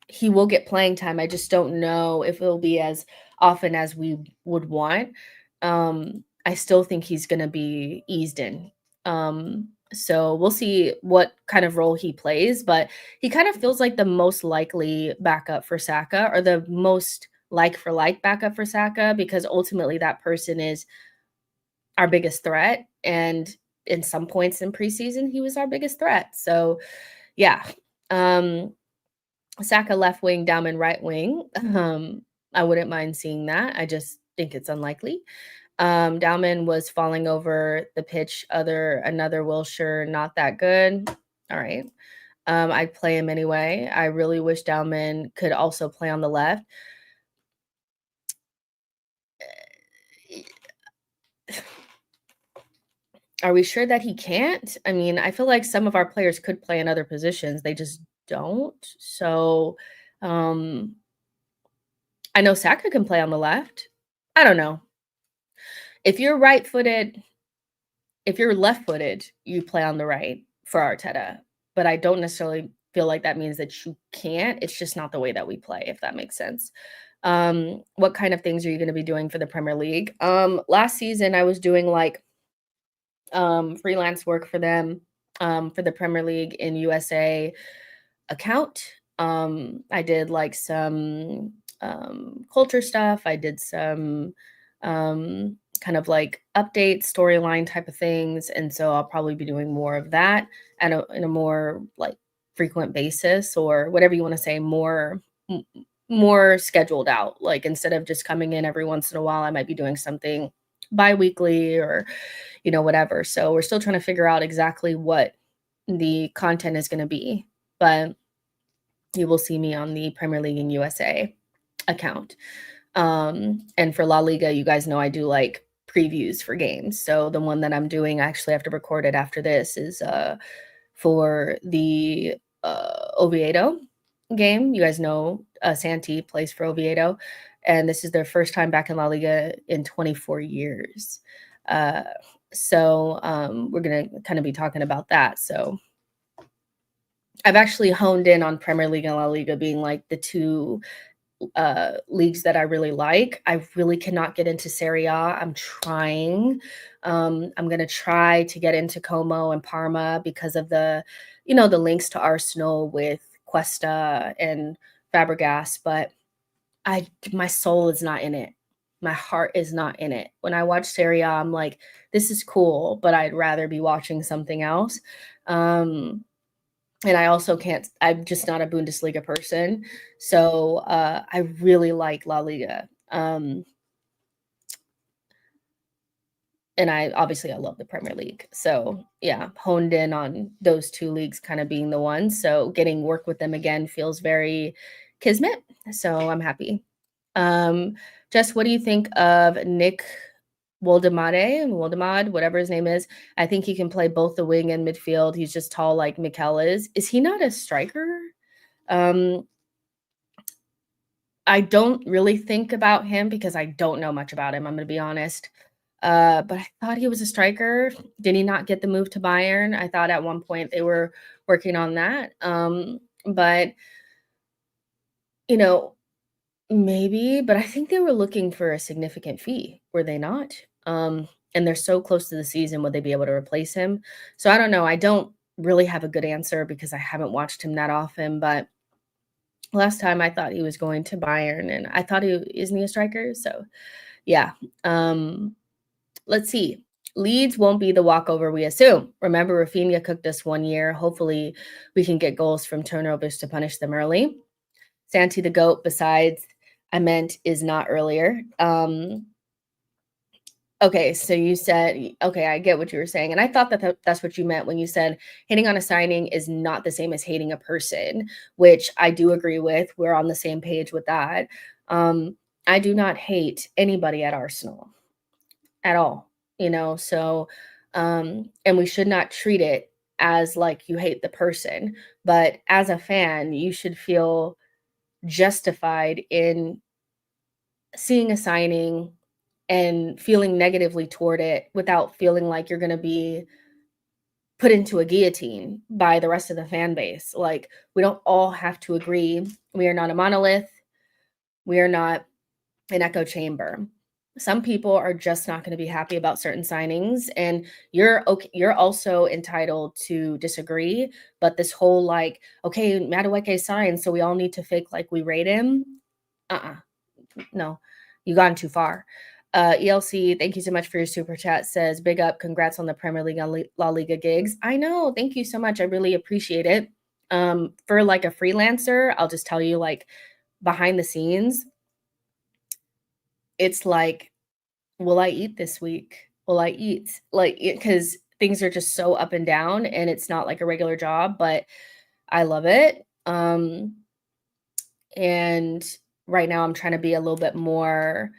S1: he will get playing time. I just don't know if it'll be as often as we would want. I still think he's going to be eased in. So we'll see what kind of role he plays, but he kind of feels like the most likely backup for Saka, or the most like for like backup for Saka, because ultimately that person is our biggest threat. And in some points in preseason, he was our biggest threat. So yeah. Saka left wing, Dalman right wing. I wouldn't mind seeing that. I just think it's unlikely. Dalman was falling over the pitch. Another Wilshire, not that good. All right. I'd play him anyway. I really wish Dalman could also play on the left. Are we sure that he can't? I mean, I feel like some of our players could play in other positions. They just don't. So, I know Saka can play on the left. I don't know. If you're right-footed, if you're left-footed, you play on the right for Arteta. But I don't necessarily feel like that means that you can't. It's just not the way that we play, if that makes sense. What kind of things are you going to be doing for the Premier League? Last season, I was doing like freelance work for them for the Premier League in USA account. I did like some culture stuff. I did some kind of like updates, storyline type of things. And so I'll probably be doing more of that in a more like frequent basis, or whatever you want to say, more scheduled out. Like instead of just coming in every once in a while, I might be doing something bi-weekly or, whatever. So we're still trying to figure out exactly what the content is going to be. But you will see me on the Premier League in USA account. And for La Liga, you guys know I do like previews for games. So the one that I'm doing, I actually have to record it after this, is for the Oviedo game. You guys know Santi plays for Oviedo, and this is their first time back in La Liga in 24 years. So we're going to kind of be talking about that. So I've actually honed in on Premier League and La Liga being like the two leagues that I really like. I really cannot get into Serie A. I'm trying. I'm going to try to get into Como and Parma because of the links to Arsenal with Cuesta and Fabregas, but my soul is not in it. My heart is not in it. When I watch Serie A, I'm like, this is cool, but I'd rather be watching something else. And I also I'm just not a Bundesliga person. So I really like La Liga. And I love the Premier League. So yeah, honed in on those two leagues kind of being the ones. So getting work with them again feels very kismet. So I'm happy. Jess, what do you think of Nick Woldemade, whatever his name is? I think he can play both the wing and midfield. He's just tall like Mikel is. Is he not a striker? I don't really think about him because I don't know much about him. I'm going to be honest. But I thought he was a striker. Did he not get the move to Bayern? I thought at one point they were working on that. But maybe, but I think they were looking for a significant fee, were they not? And they're so close to the season, would they be able to replace him? So I don't know. I don't really have a good answer because I haven't watched him that often, but last time I thought he was going to Bayern, and I thought isn't he a striker? So yeah. Let's see. Leeds won't be the walkover we assume. Remember, Rafinha cooked us 1 year. Hopefully we can get goals from turnovers to punish them early. Santi the GOAT, besides, I meant is not earlier. Okay, so you said okay, I get what you were saying, and I thought that that's what you meant when you said hating on a signing is not the same as hating a person, which I do agree with. We're on the same page with that. Um, I do not hate anybody at Arsenal at all, so, and we should not treat it as like you hate the person, but as a fan, you should feel justified in seeing a signing and feeling negatively toward it without feeling like you're gonna be put into a guillotine by the rest of the fan base. Like, we don't all have to agree. We are not a monolith. We are not an echo chamber. Some people are just not gonna be happy about certain signings, and you're also entitled to disagree, but this whole, like, "Okay, Madueke signed, so we all need to fake like we rate him." Uh-uh. No, you gone too far. ELC, thank you so much for your super chat. Says, big up, congrats on the Premier League and La Liga gigs. I know, thank you so much. I really appreciate it. For like a freelancer, I'll just tell you, like, behind the scenes, it's like, will I eat this week? Will I eat? Like, because things are just so up and down, and it's not like a regular job, but I love it. And right now I'm trying to be a little bit more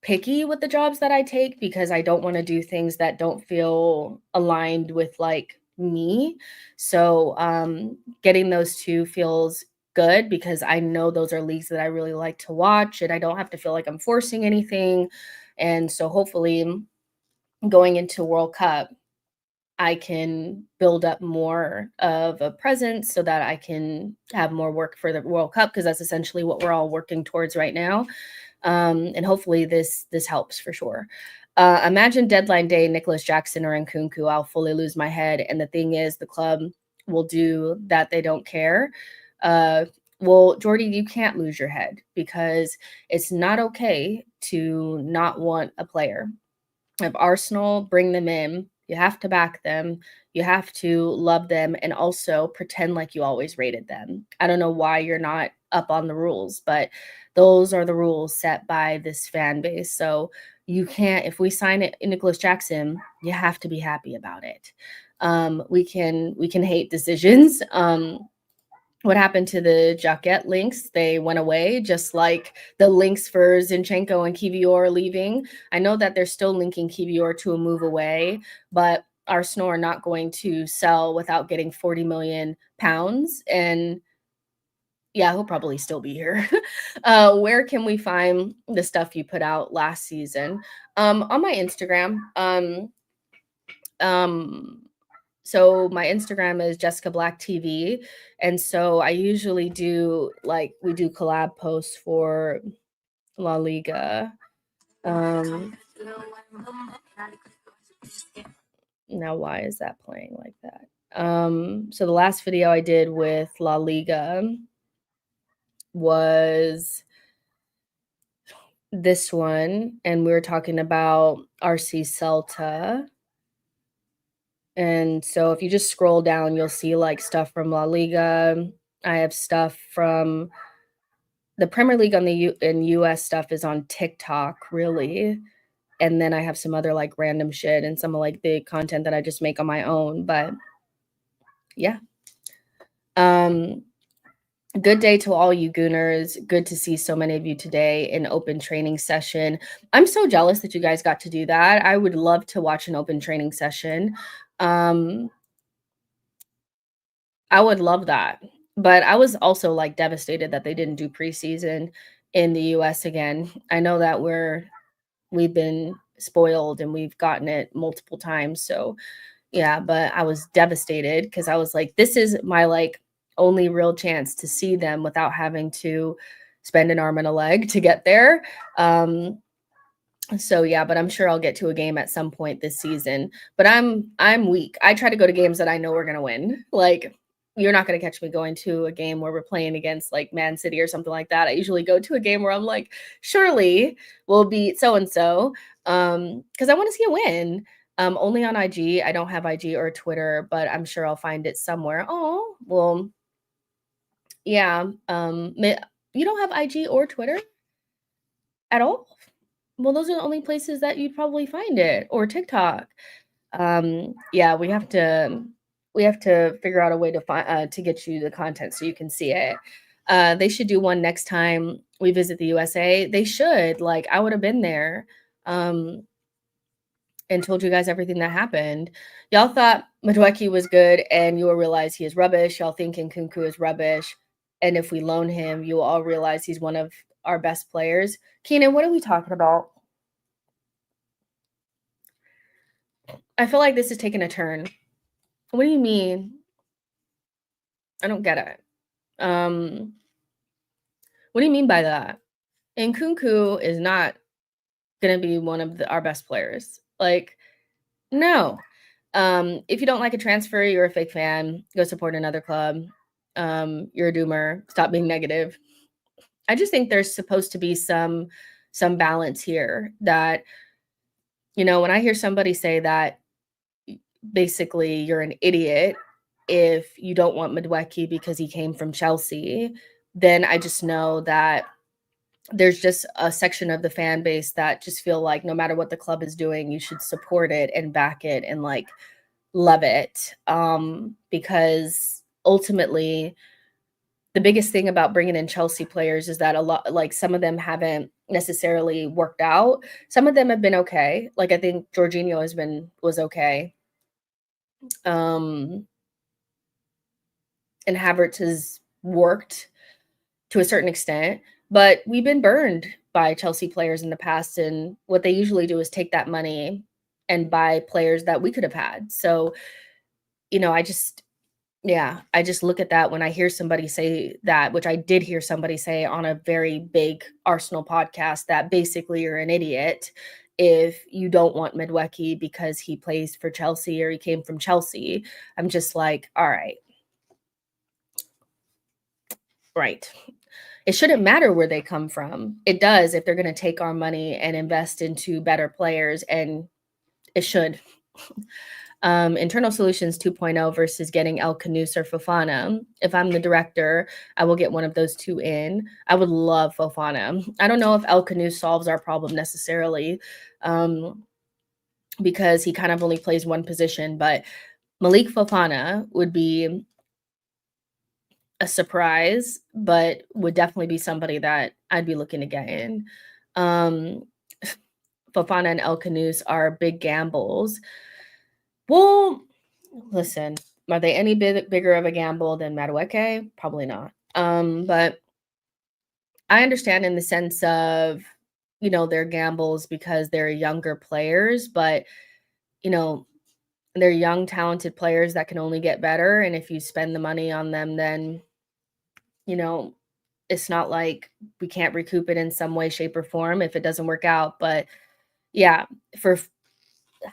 S1: picky with the jobs that I take because I don't wanna do things that don't feel aligned with, like, me. So, getting those 2 feels good because I know those are leagues that I really like to watch, and I don't have to feel like I'm forcing anything. And so hopefully, going into World Cup, I can build up more of a presence so that I can have more work for the World Cup because that's essentially what we're all working towards right now. And hopefully this helps for sure. Imagine deadline day, Nicholas Jackson or Nkunku. I'll fully lose my head. And the thing is, the club will do that. They don't care. Well, Jordy, you can't lose your head because it's not okay to not want a player. If Arsenal bring them in, you have to back them. You have to love them and also pretend like you always rated them. I don't know why you're not up on the rules, but those are the rules set by this fan base. So you can't, if we sign it Nicholas Jackson, you have to be happy about it. We can hate decisions. What happened to the Jaquette links? They went away, just like the links for Zinchenko and Kivior leaving. I know that they're still linking Kivior to a move away, but Arsenal are not going to sell without getting 40 million pounds. And yeah, he'll probably still be here. Where can we find the stuff you put out last season? On my Instagram. Um, so my Instagram is Jessica Black TV. And so I usually do we do collab posts for La Liga. Now why is that playing like that? So the last video I did with La Liga was this one, and we were talking about RC Celta. And so if you just scroll down, you'll see like stuff from La Liga. I have stuff from the Premier League on the US stuff is on TikTok, really. And then I have some other like random shit and some of like the content that I just make on my own. But yeah. Good day to all you Gooners. Good to see so many of you today in open training session. I'm so jealous that you guys got to do that. I would love to watch an open training session. I would love that. But I was also like devastated that they didn't do preseason in the US again. I know that we've been spoiled and we've gotten it multiple times. So yeah, but I was devastated because I was like, this is my like only real chance to see them without having to spend an arm and a leg to get there. So yeah, but I'm sure I'll get to a game at some point this season. But I'm weak. I try to go to games that I know we're gonna win. Like, you're not gonna catch me going to a game where we're playing against like Man City or something like that. I usually go to a game where I'm like, surely we'll beat so and so. Because I want to see a win. Only on IG. I don't have IG or Twitter, but I'm sure I'll find it somewhere. Oh, well, yeah. You don't have IG or Twitter at all? Well, those are the only places that you'd probably find it, or TikTok. Yeah, we have to figure out a way to find to get you the content so you can see it. They should do one next time we visit the USA. They should. Like, I would have been there, um, and told you guys everything that happened. Y'all thought Madueke was good, and you will realize he is rubbish. Y'all think Nkunku is rubbish, and if we loan him, you will all realize he's one of our best players. Keenan, what are we talking about? I feel like this is taking a turn. What do you mean? I don't get it. What do you mean by that? Nkunku is not gonna be one of our best players. Like, no. If you don't like a transfer, you're a fake fan. Go support another club. You're a doomer. Stop being negative. I just think there's supposed to be some balance here. That, when I hear somebody say that, basically you're an idiot if you don't want Madueke because he came from Chelsea, then I just know that there's just a section of the fan base that just feel like no matter what the club is doing, you should support it and back it and like love it. Because ultimately the biggest thing about bringing in Chelsea players is that a lot, like some of them haven't necessarily worked out. Some of them have been okay. Like I think Jorginho was okay. And Havertz has worked to a certain extent, but we've been burned by Chelsea players in the past, and what they usually do is take that money and buy players that we could have had. So, I just look at that when I hear somebody say that, which I did hear somebody say on a very big Arsenal podcast, that basically you're an idiot if you don't want Madueke because he plays for Chelsea or he came from Chelsea. I'm just like, all right. Right. It shouldn't matter where they come from. It does if they're going to take our money and invest into better players, and it should. Internal Solutions 2.0 versus getting El Kanous or Fofana. If I'm the director, I will get one of those two in. I would love Fofana. I don't know if El Kanous solves our problem necessarily, because he kind of only plays one position, but Malik Fofana would be a surprise, but would definitely be somebody that I'd be looking to get in. Fofana and El Kanous are big gambles. Well, listen, are they any bigger of a gamble than Madueke? Probably not. But I understand in the sense of, they're gambles because they're younger players, but, they're young, talented players that can only get better. And if you spend the money on them, then, it's not like we can't recoup it in some way, shape, or form if it doesn't work out. But yeah, for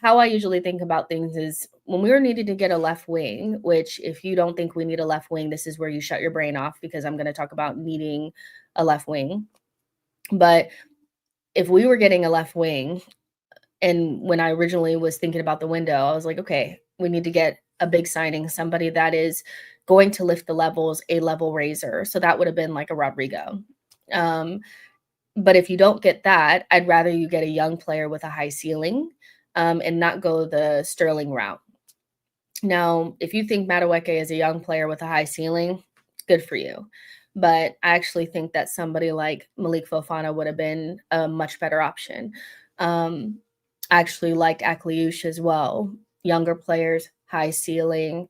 S1: how I usually think about things is when we were needed to get a left wing, which if you don't think we need a left wing, this is where you shut your brain off, because I'm going to talk about needing a left wing. But if we were getting a left wing, and when I originally was thinking about the window, I was like, okay, we need to get a big signing, somebody that is going to lift the levels, a level raiser. So that would have been like a Rodrigo. But if you don't get that, I'd rather you get a young player with a high ceiling, and not go the Sterling route. Now, if you think Madueke is a young player with a high ceiling, good for you. But I actually think that somebody like Malik Fofana would have been a much better option. I actually liked Akliouche as well. Younger players, high ceiling.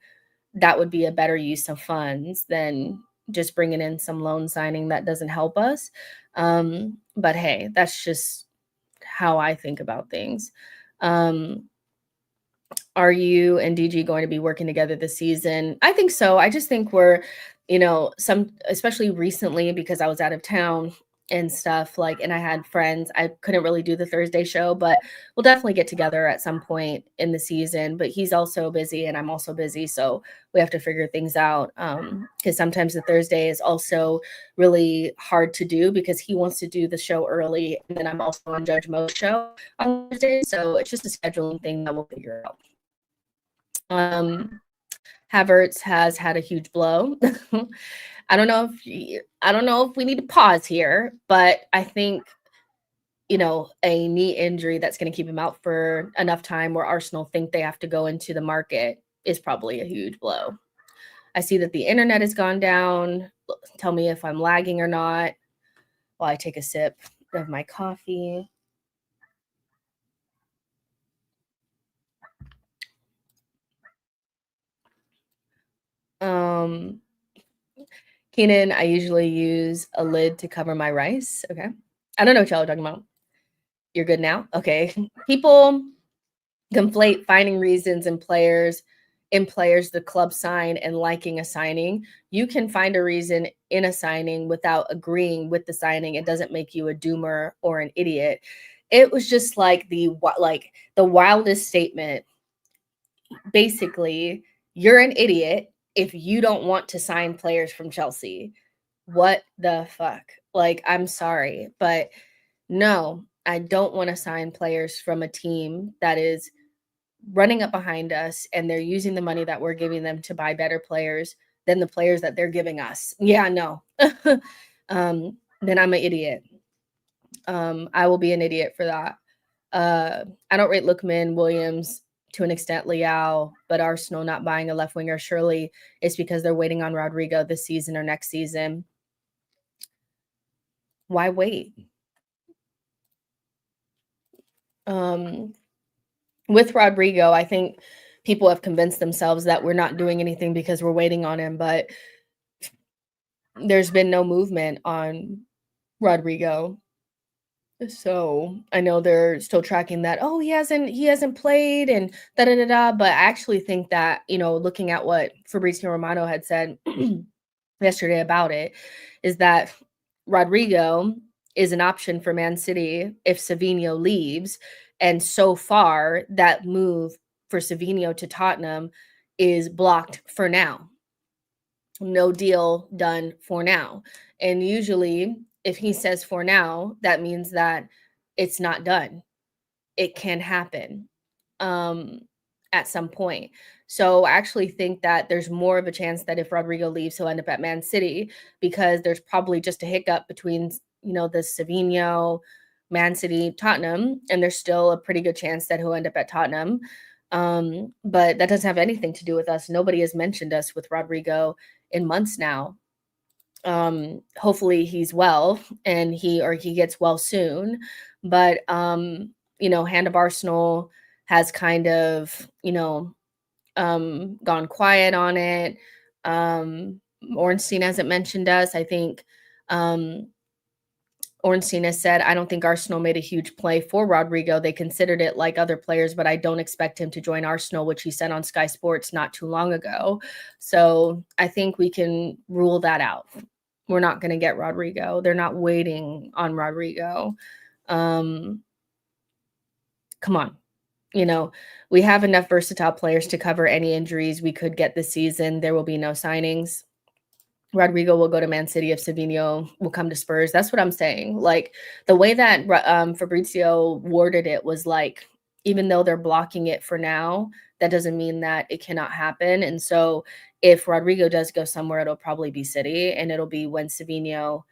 S1: That would be a better use of funds than just bringing in some loan signing that doesn't help us. But hey, that's just how I think about things. Are you and DG going to be working together this season? I think so. I just think we're, especially recently, because I was out of town and stuff, like, and I had friends, I couldn't really do the Thursday show, but we'll definitely get together at some point in the season. But he's also busy and I'm also busy, so we have to figure things out. Because sometimes the Thursday is also really hard to do because he wants to do the show early, and then I'm also on Judge Mo's show on Thursday, so it's just a scheduling thing that we'll figure out. Havertz has had a huge blow. I don't know if we need to pause here, but I think a knee injury that's going to keep him out for enough time where Arsenal think they have to go into the market is probably a huge blow. I see that the internet has gone down. Tell me if I'm lagging or not while I take a sip of my coffee. Keenan, I usually use a lid to cover my rice. Okay. I don't know what y'all are talking about. You're good now? Okay. People conflate finding reasons in players the club sign and liking a signing. You can find a reason in a signing without agreeing with the signing. It doesn't make you a doomer or an idiot. It was just like the wildest statement. Basically, you're an idiot if you don't want to sign players from Chelsea. What the fuck? Like, I'm sorry, but no, I don't want to sign players from a team that is running up behind us and they're using the money that we're giving them to buy better players than the players that they're giving us. Yeah, no. Then I'm an idiot. I will be an idiot for that. I don't rate Lookman, Williams, to an extent Leao, but Arsenal not buying a left winger surely it's because they're waiting on Rodrigo this season or next season. Why wait? With Rodrigo, I think people have convinced themselves that we're not doing anything because we're waiting on him, but there's been no movement on Rodrigo. So I know they're still tracking that. Oh, he hasn't played and da da da da. But I actually think that looking at what Fabrizio Romano had said yesterday about it, is that Rodrigo is an option for Man City if Savinho leaves, and so far that move for Savinho to Tottenham is blocked for now. No deal done for now. And usually, if he says for now, that means that it's not done. It can happen um, at some point. So I actually think that there's more of a chance that if Rodrigo leaves, he'll end up at Man City because there's probably just a hiccup between, the Savinho, Man City, Tottenham, and there's still a pretty good chance that he'll end up at Tottenham. But that doesn't have anything to do with us. Nobody has mentioned us with Rodrigo in months now. Hopefully he's well and he gets well soon. But Hand of Arsenal has kind of, gone quiet on it. Ornstein hasn't mentioned us. I think Ornstein has said, I don't think Arsenal made a huge play for Rodrigo. They considered it like other players, but I don't expect him to join Arsenal, which he said on Sky Sports not too long ago. So I think we can rule that out. We're not going to get Rodrigo. They're not waiting on Rodrigo. Come on. We have enough versatile players to cover any injuries we could get this season. There will be no signings. Rodrigo will go to Man City if Savinho will come to Spurs. That's what I'm saying. Like the way that Fabrizio worded it was like, even though they're blocking it for now, that doesn't mean that it cannot happen. And so if Rodrigo does go somewhere, it'll probably be City, and it'll be when Savinho,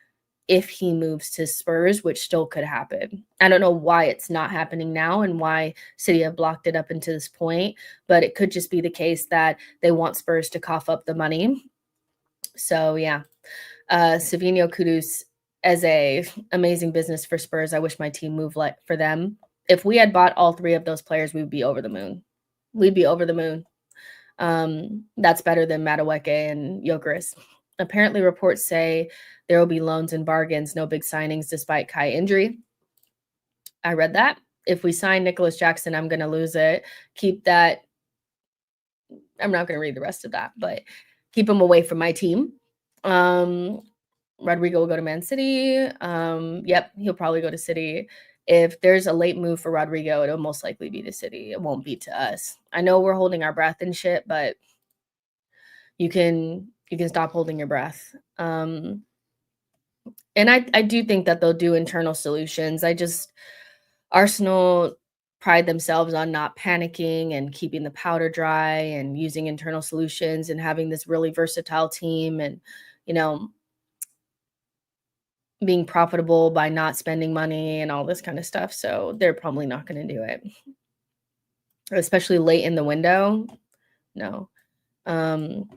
S1: if he moves to Spurs, which still could happen. I don't know why it's not happening now and why City have blocked it up until this point, but it could just be the case that they want Spurs to cough up the money. So yeah, Savinho Kudus as a amazing business for Spurs. I wish my team moved like for them. If we had bought all three of those players, we'd be over the moon. We'd be over the moon. That's better than Madueke and Gyökeres. Apparently, reports say there will be loans and bargains, no big signings despite Kai injury. I read that. If we sign Nicholas Jackson, I'm going to lose it. Keep that. I'm not going to read the rest of that, but keep him away from my team. Rodrigo will go to Man City. Yep, he'll probably go to City. If there's a late move for Rodrigo, it'll most likely be to City. It won't be to us. I know we're holding our breath and shit, but you can stop holding your breath. And I do think that they'll do internal solutions. Arsenal pride themselves on not panicking and keeping the powder dry and using internal solutions and having this really versatile team. And, being profitable by not spending money and all this kind of stuff. So they're probably not going to do it, especially late in the window. No, um,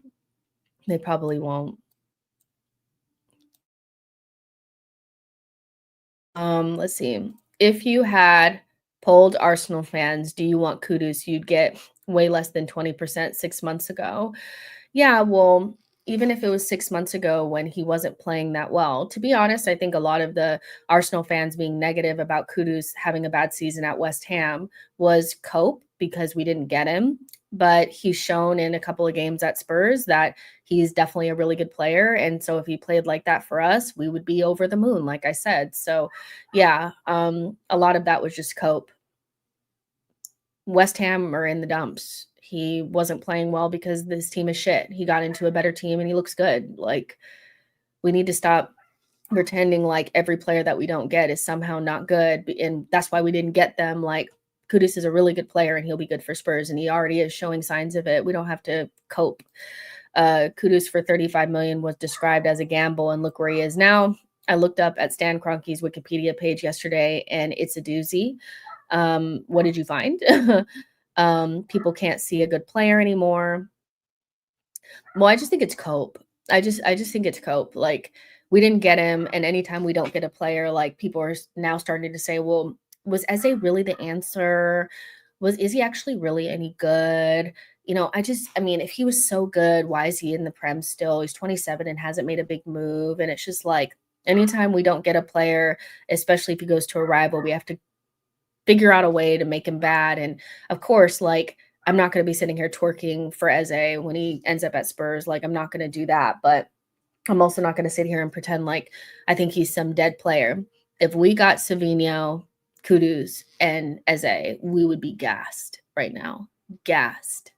S1: they probably won't. Let's see. If you had polled Arsenal fans, do you want Kudus? You'd get way less than 20% 6 months ago. Yeah, well, even if it was 6 months ago when he wasn't playing that well, to be honest, I think a lot of the Arsenal fans being negative about Kudus having a bad season at West Ham was cope because we didn't get him. But he's shown in a couple of games at Spurs that he's definitely a really good player. And so if he played like that for us, we would be over the moon, like I said. So yeah, a lot of that was just cope. West Ham are in the dumps. He wasn't playing well because this team is shit. He got into a better team and he looks good. Like, we need to stop pretending like every player that we don't get is somehow not good. And that's why we didn't get them. Like, Kudus is a really good player and he'll be good for Spurs. And he already is showing signs of it. We don't have to cope. Kudus for 35 million was described as a gamble, and look where he is now. I looked up at Stan Kroenke's Wikipedia page yesterday and it's a doozy. What did you find? People can't see a good player anymore. Well, I just think it's cope. I just think it's cope. Like, we didn't get him, and anytime we don't get a player, like, people are now starting to say, "Well, was Eze really the answer? Is he actually really any good?" I mean, if he was so good, why is he in the Prem still? He's 27 and hasn't made a big move, and it's just like anytime we don't get a player, especially if he goes to a rival, we have to figure out a way to make him bad. And of course, like, I'm not going to be sitting here twerking for Eze when he ends up at Spurs. Like, I'm not going to do that. But I'm also not going to sit here and pretend like I think he's some dead player. If we got Savinho, Kudus, and Eze, we would be gassed right now. Gassed.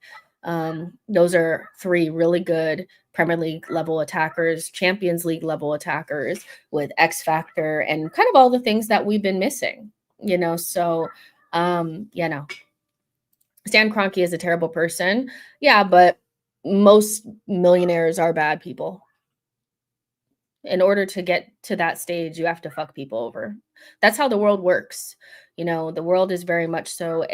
S1: Those are three really good Premier League level attackers, Champions League level attackers with X factor and kind of all the things that we've been missing. So no. Stan Kroenke is a terrible person. Yeah, but most millionaires are bad people. In order to get to that stage, you have to fuck people over. That's how the world works. The world is very much so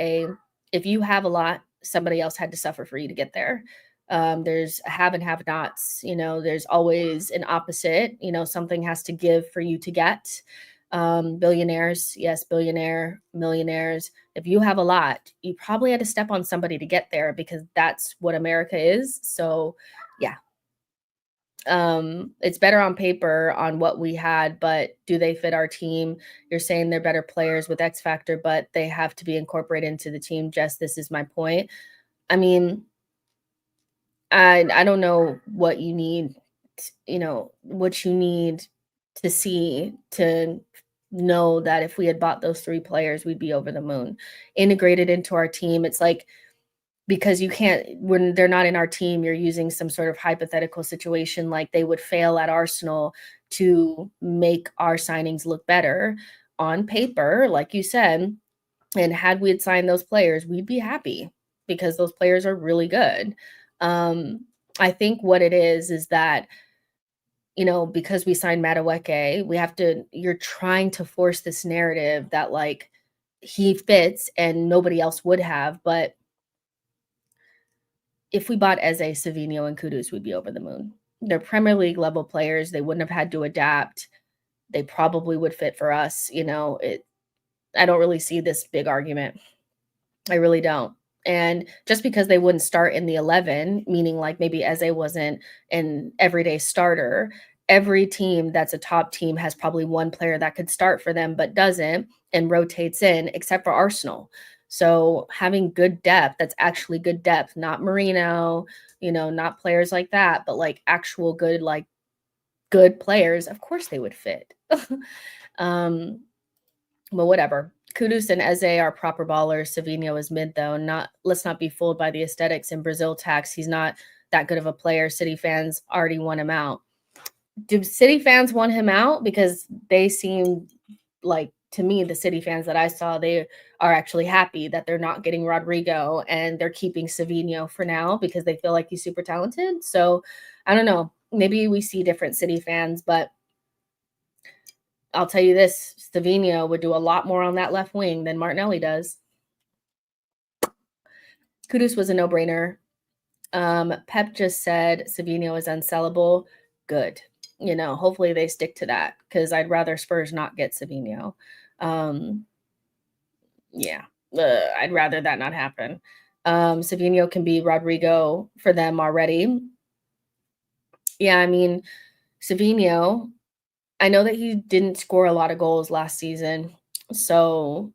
S1: if you have a lot, somebody else had to suffer for you to get there. There's have and have nots. There's always an opposite. Something has to give for you to get. Billionaires, yes, millionaires. If you have a lot, you probably had to step on somebody to get there because that's what America is. So yeah. It's better on paper on what we had, but do they fit our team? You're saying they're better players with X factor, but they have to be incorporated into the team. Jess, this is my point. I mean, I don't know what you need, what you need to see to know that if we had bought those three players, we'd be over the moon. Integrated into our team. It's like, because you can't, when they're not in our team, you're using some sort of hypothetical situation like they would fail at Arsenal to make our signings look better on paper, like you said. And had we had signed those players, we'd be happy because those players are really good. I think what it is that, because we signed Madueke, you're trying to force this narrative that like he fits and nobody else would have. But if we bought Eze, Savinho, and Kudus, we'd be over the moon. They're Premier League level players. They wouldn't have had to adapt. They probably would fit for us. I don't really see this big argument. I really don't. And just because they wouldn't start in the 11, meaning like maybe Eze wasn't an everyday starter, every team that's a top team has probably one player that could start for them but doesn't and rotates in, except for Arsenal. So having good depth, that's actually good depth, not Marino, not players like that, but like actual good, like good players, of course they would fit. But whatever. Kudus and Eze are proper ballers. Savinho is mid, though. Let's not be fooled by the aesthetics in Brazil tax. He's not that good of a player. City fans already want him out. Do City fans want him out? Because they seem like, to me, the City fans that I saw, they are actually happy that they're not getting Rodrigo and they're keeping Savinho for now because they feel like he's super talented. So I don't know. Maybe we see different City fans, but I'll tell you this, Savinho would do a lot more on that left wing than Martinelli does. Kudus was a no-brainer. Pep just said Savinho is unsellable. Good. Hopefully they stick to that because I'd rather Spurs not get Savinho. Yeah, I'd rather that not happen. Savinho can be Rodrigo for them already. Yeah, I mean, Savinho, I know that he didn't score a lot of goals last season. So,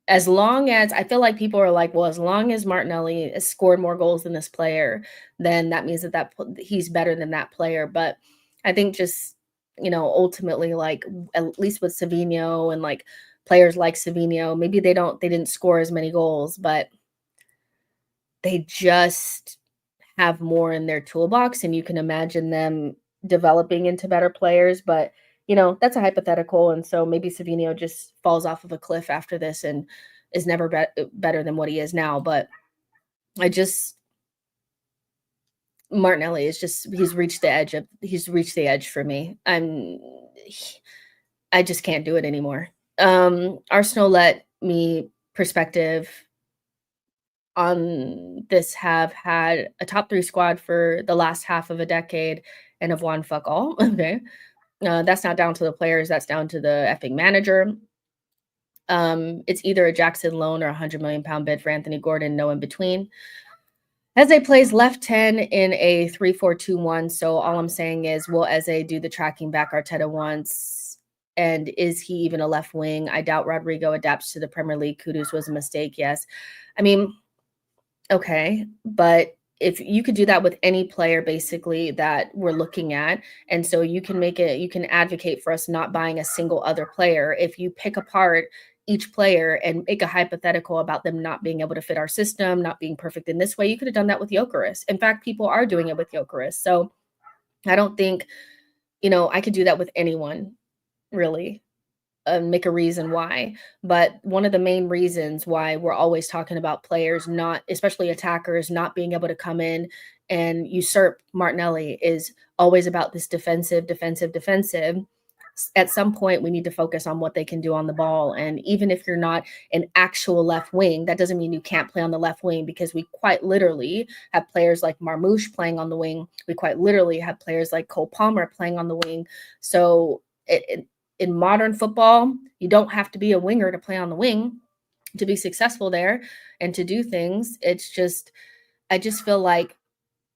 S1: as long as I feel like people are like, well, as long as Martinelli has scored more goals than this player, then that means that he's better than that player. But I think just, ultimately, like at least with Savinho and like players like Savinho, maybe they didn't score as many goals, but they just have more in their toolbox, and you can imagine them developing into better players. But that's a hypothetical, and so maybe Savinho just falls off of a cliff after this and is never better than what he is now. But Martinelli is he's reached the edge for me. I just can't do it anymore. Arsenal let me perspective on this have had a top 3 squad for the last half of a decade and have won fuck all. Okay. That's not down to the players. That's down to the effing manager. It's either a Jackson loan or a £100 million bid for Anthony Gordon, no in between. Eze plays left 10 in a 3-4-2-1. So all I'm saying is, will Eze do the tracking back Arteta wants? And is he even a left wing? I doubt Rodrigo adapts to the Premier League. Kudus was a mistake. Yes. I mean, okay, but if you could do that with any player basically that we're looking at, and so you can advocate for us not buying a single other player. If you pick apart each player and make a hypothetical about them not being able to fit our system, not being perfect in this way, you could have done that with Gyökeres. In fact, people are doing it with Gyökeres. So I don't think, I could do that with anyone, really. Make a reason why. But one of the main reasons why we're always talking about players, not especially attackers, not being able to come in and usurp Martinelli is always about this defensive. At some point, we need to focus on what they can do on the ball. And even if you're not an actual left wing, that doesn't mean you can't play on the left wing, because we quite literally have players like Marmoush playing on the wing. We quite literally have players like Cole Palmer playing on the wing. So in modern football, you don't have to be a winger to play on the wing to be successful there and to do things. I just feel like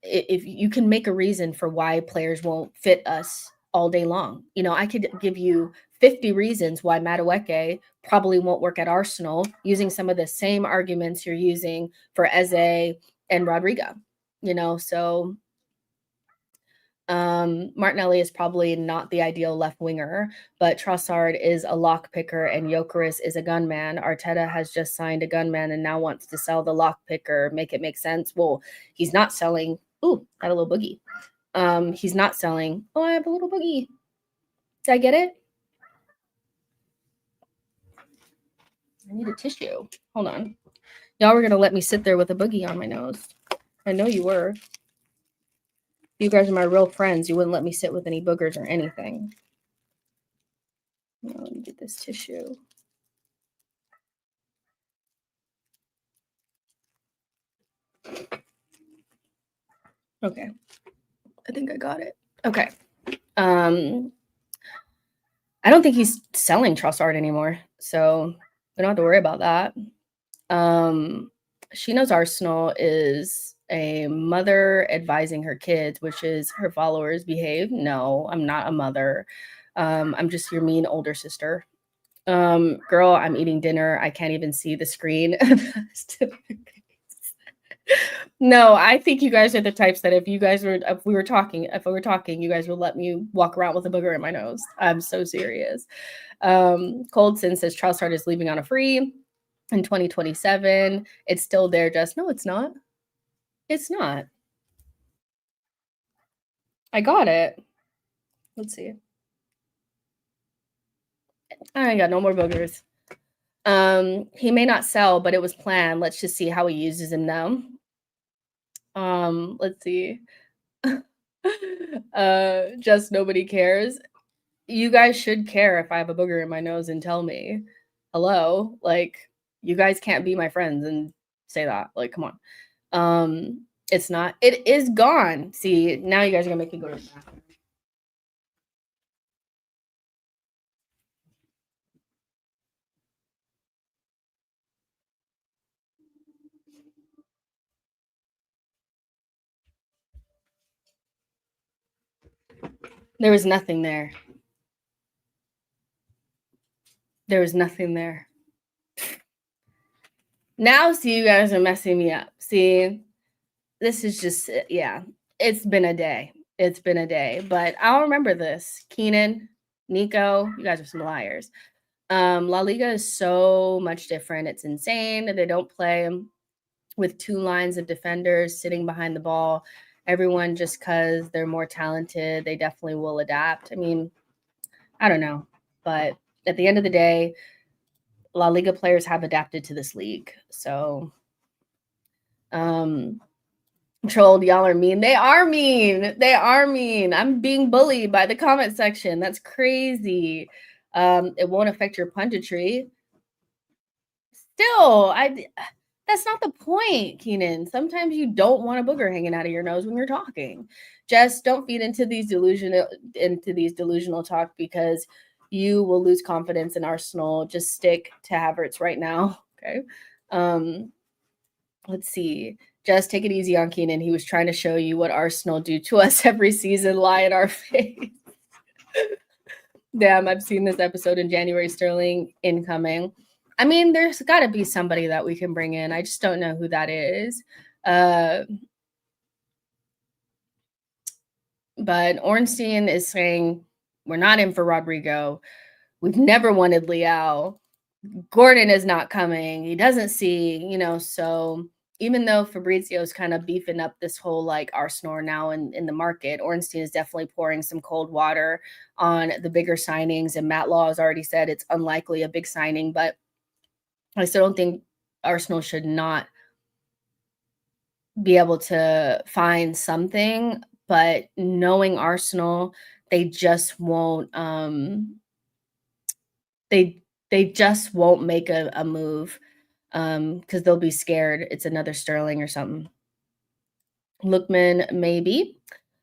S1: if you can make a reason for why players won't fit us all day long. I could give you 50 reasons why Madueke probably won't work at Arsenal using some of the same arguments you're using for Eze and Rodrigo, so Martinelli is probably not the ideal left winger, but Trossard is a lock picker and Gyökeres is a gunman. Arteta has just signed a gunman and now wants to sell the lock picker. Make it make sense. Well, he's not selling. Ooh, got a little boogie. He's not selling. Oh, I have a little boogie. Did I get it? I need a tissue. Hold on. Y'all were going to let me sit there with a boogie on my nose. I know you were. You guys are my real friends. You wouldn't let me sit with any boogers or anything. Let me get this tissue. Okay. I think I got it. Okay. I don't think he's selling Trossard anymore, so we don't have to worry about that. She knows Arsenal is a mother advising her kids, which is her followers behave. No, I'm not a mother. I'm just your mean older sister. Girl, I'm eating dinner. I can't even see the screen. No, I think you guys are the types that if we were talking, you guys would let me walk around with a booger in my nose. I'm so serious. Coldson says Trossard is leaving on a free in 2027. It's still there, Jess. No, it's not. It's not. I got it. Let's see. I ain't got no more boogers. He may not sell, but it was planned. Let's just see how he uses him now. Let's see. Just nobody cares. you guys should care if I have a booger in my nose and tell me. Hello? Like, you guys can't be my friends and say that. Like, come on. It's not. It is gone. See, now you guys are gonna make me go to the bathroom. There was nothing there. There was nothing there. Now, see, you guys are messing me up. See, this is just, yeah, it's been a day. It's been a day, but I'll remember this. Keenan, Nico, you guys are some liars. La Liga is so much different. It's insane. They don't play with two lines of defenders sitting behind the ball. Everyone, just because they're more talented, they definitely will adapt. I mean, I don't know. But at the end of the day, La Liga players have adapted to this league. So, trolled, y'all are mean. They are mean. They are mean. I'm being bullied by the comment section. That's crazy. It won't affect your punditry. Still, that's not the point, Keenan. Sometimes you don't want a booger hanging out of your nose when you're talking. Jess, don't feed into these delusional talk because you will lose confidence in Arsenal. Just stick to Havertz right now. Okay. Let's see. Just take it easy on Keenan. He was trying to show you what Arsenal do to us every season, lie in our face. Damn, I've seen this episode in January. Sterling incoming. I mean, there's got to be somebody that we can bring in. I just don't know who that is. But Ornstein is saying, we're not in for Rodrigo. We've never wanted Leao. Gordon is not coming. He doesn't see, so even though Fabrizio is kind of beefing up this whole like Arsenal now in the market, Ornstein is definitely pouring some cold water on the bigger signings. And Matt Law has already said it's unlikely a big signing, but I still don't think Arsenal should not be able to find something, but knowing Arsenal, they just won't they just won't make a move because they'll be scared it's another Sterling or something. Lookman, maybe.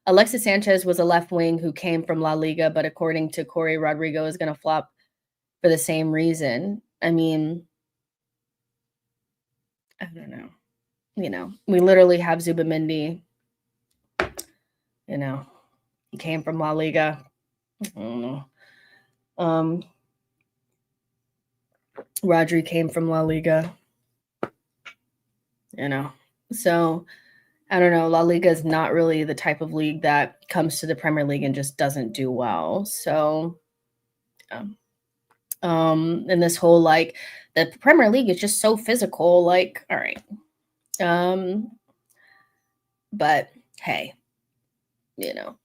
S1: Alexis Sanchez was a left wing who came from La Liga, but according to Corey, Rodrigo is going to flop for the same reason. I mean, I don't know. We literally have Zubamendi. He came from La Liga. I don't know. Rodri came from La Liga. So I don't know. La Liga is not really the type of league that comes to the Premier League and just doesn't do well. So, and this whole like the Premier League is just so physical. Like, all right. But hey,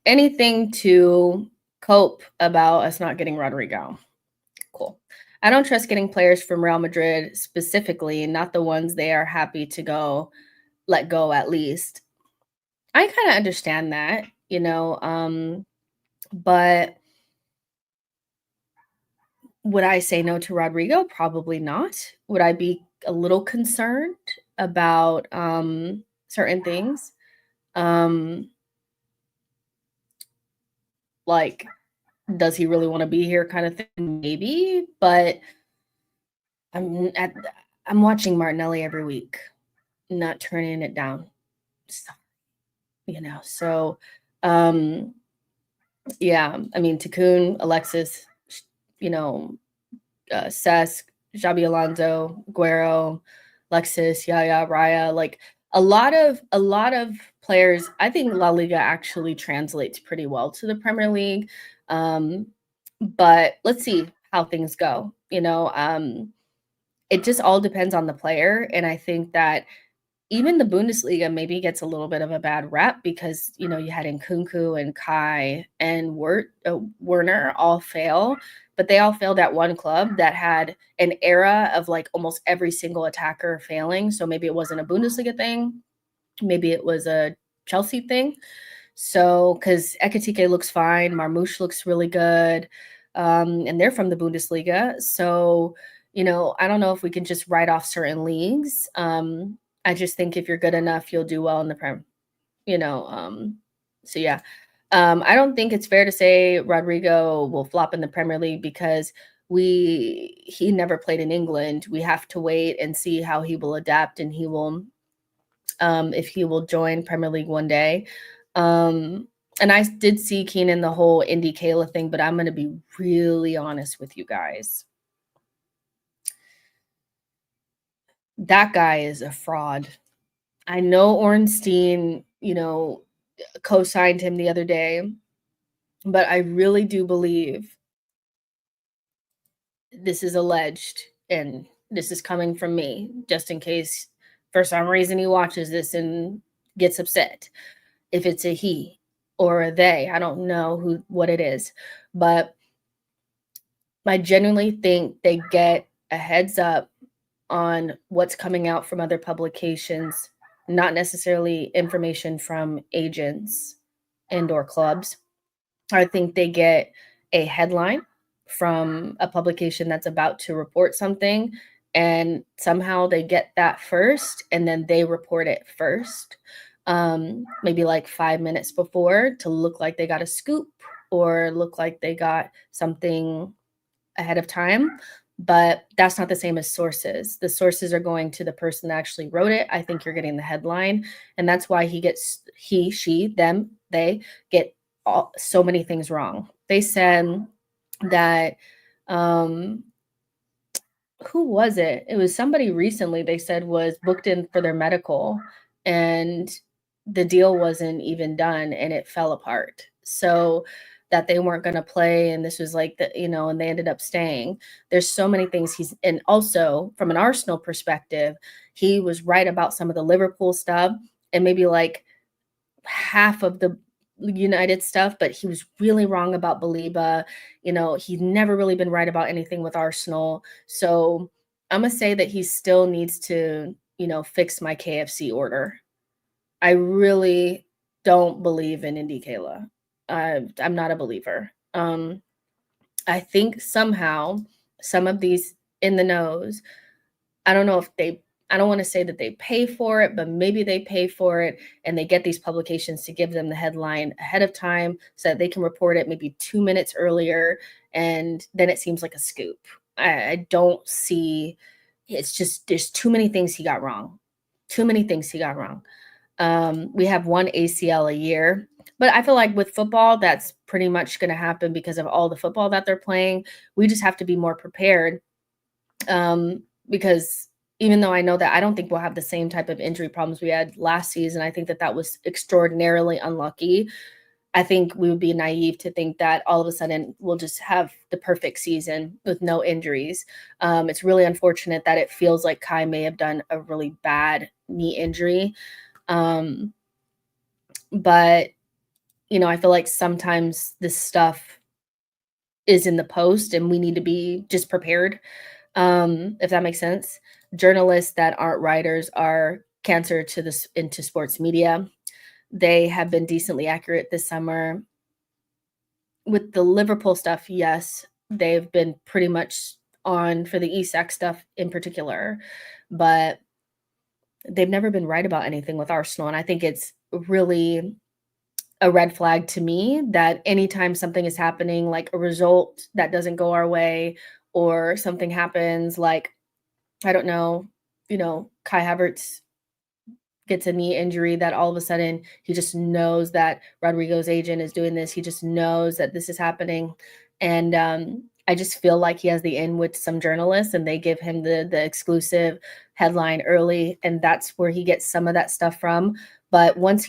S1: anything to cope about us not getting Rodrigo. Cool. I don't trust getting players from Real Madrid specifically, not the ones they are happy to let go at least. I kind of understand that, but would I say no to Rodrigo? Probably not. Would I be a little concerned about certain things? Like, does he really want to be here kind of thing? Maybe, but I'm watching Martinelli every week, not turning it down. So, yeah, I mean, Takun, Alexis, Cesc, Xabi Alonso, Guerrero, Alexis, Yaya, Raya, like a lot of players. I think La Liga actually translates pretty well to the Premier League. But let's see how things go. It just all depends on the player. And I think that even the Bundesliga maybe gets a little bit of a bad rep because, you had Nkunku and Kai and Werner all fail, but they all failed at one club that had an era of like almost every single attacker failing. So maybe it wasn't a Bundesliga thing. Maybe it was a Chelsea thing. So, because Ekitike looks fine, Marmoush looks really good, and they're from the Bundesliga. So, I don't know if we can just write off certain leagues. I just think if you're good enough, you'll do well in the Prem. You know, so yeah. I don't think it's fair to say Rodrigo will flop in the Premier League because he never played in England. We have to wait and see how he will adapt and he will if he will join Premier League one day. And I did see Keenan the whole Indy Kayla thing, but I'm going to be really honest with you guys. That guy is a fraud. I know Ornstein, co-signed him the other day, but I really do believe this is alleged and this is coming from me, just in case for some reason he watches this and gets upset. If it's a he or a they, I don't know what it is, but I genuinely think they get a heads up on what's coming out from other publications, not necessarily information from agents and or clubs. I think they get a headline from a publication that's about to report something, and somehow they get that first and then they report it first, maybe like 5 minutes before, to look like they got a scoop or look like they got something ahead of time. But that's not the same as sources. The sources are going to the person that actually wrote it. I think you're getting the headline, and that's why he, she, them, they get so many things wrong. They said that who was it? It was somebody recently they said was booked in for their medical, and the deal wasn't even done and it fell apart. So that they weren't going to play, and this was like and they ended up staying. There's so many things and also from an Arsenal perspective, he was right about some of the Liverpool stuff and maybe like half of the United stuff, but he was really wrong about Baliba. He's never really been right about anything with Arsenal. So I'm gonna say that he still needs to, fix my KFC order. I really don't believe in Indy Kayla. I'm not a believer. I think somehow some of these in the nose, I don't know if I don't want to say that they pay for it, but maybe they pay for it and they get these publications to give them the headline ahead of time so that they can report it maybe 2 minutes earlier. And then it seems like a scoop. I don't see, it's just, there's too many things he got wrong. Too many things he got wrong. We have one ACL a year, but I feel like with football, that's pretty much going to happen because of all the football that they're playing. We just have to be more prepared. Because even though I know that I don't think we'll have the same type of injury problems we had last season, I think that was extraordinarily unlucky. I think we would be naive to think that all of a sudden we'll just have the perfect season with no injuries. It's really unfortunate that it feels like Kai may have done a really bad knee injury. But, I feel like sometimes this stuff is in the post and we need to be just prepared, if that makes sense. Journalists that aren't writers are cancer into sports media. They have been decently accurate this summer. With the Liverpool stuff, yes, they've been pretty much on for the Isak stuff in particular, but they've never been right about anything with Arsenal. And I think it's really a red flag to me that anytime something is happening, like a result that doesn't go our way or something happens, like, I don't know, Kai Havertz gets a knee injury, that all of a sudden he just knows that Rodrigo's agent is doing this. He just knows that this is happening. And I just feel like he has the in with some journalists and they give him the exclusive headline early. And that's where he gets some of that stuff from. But once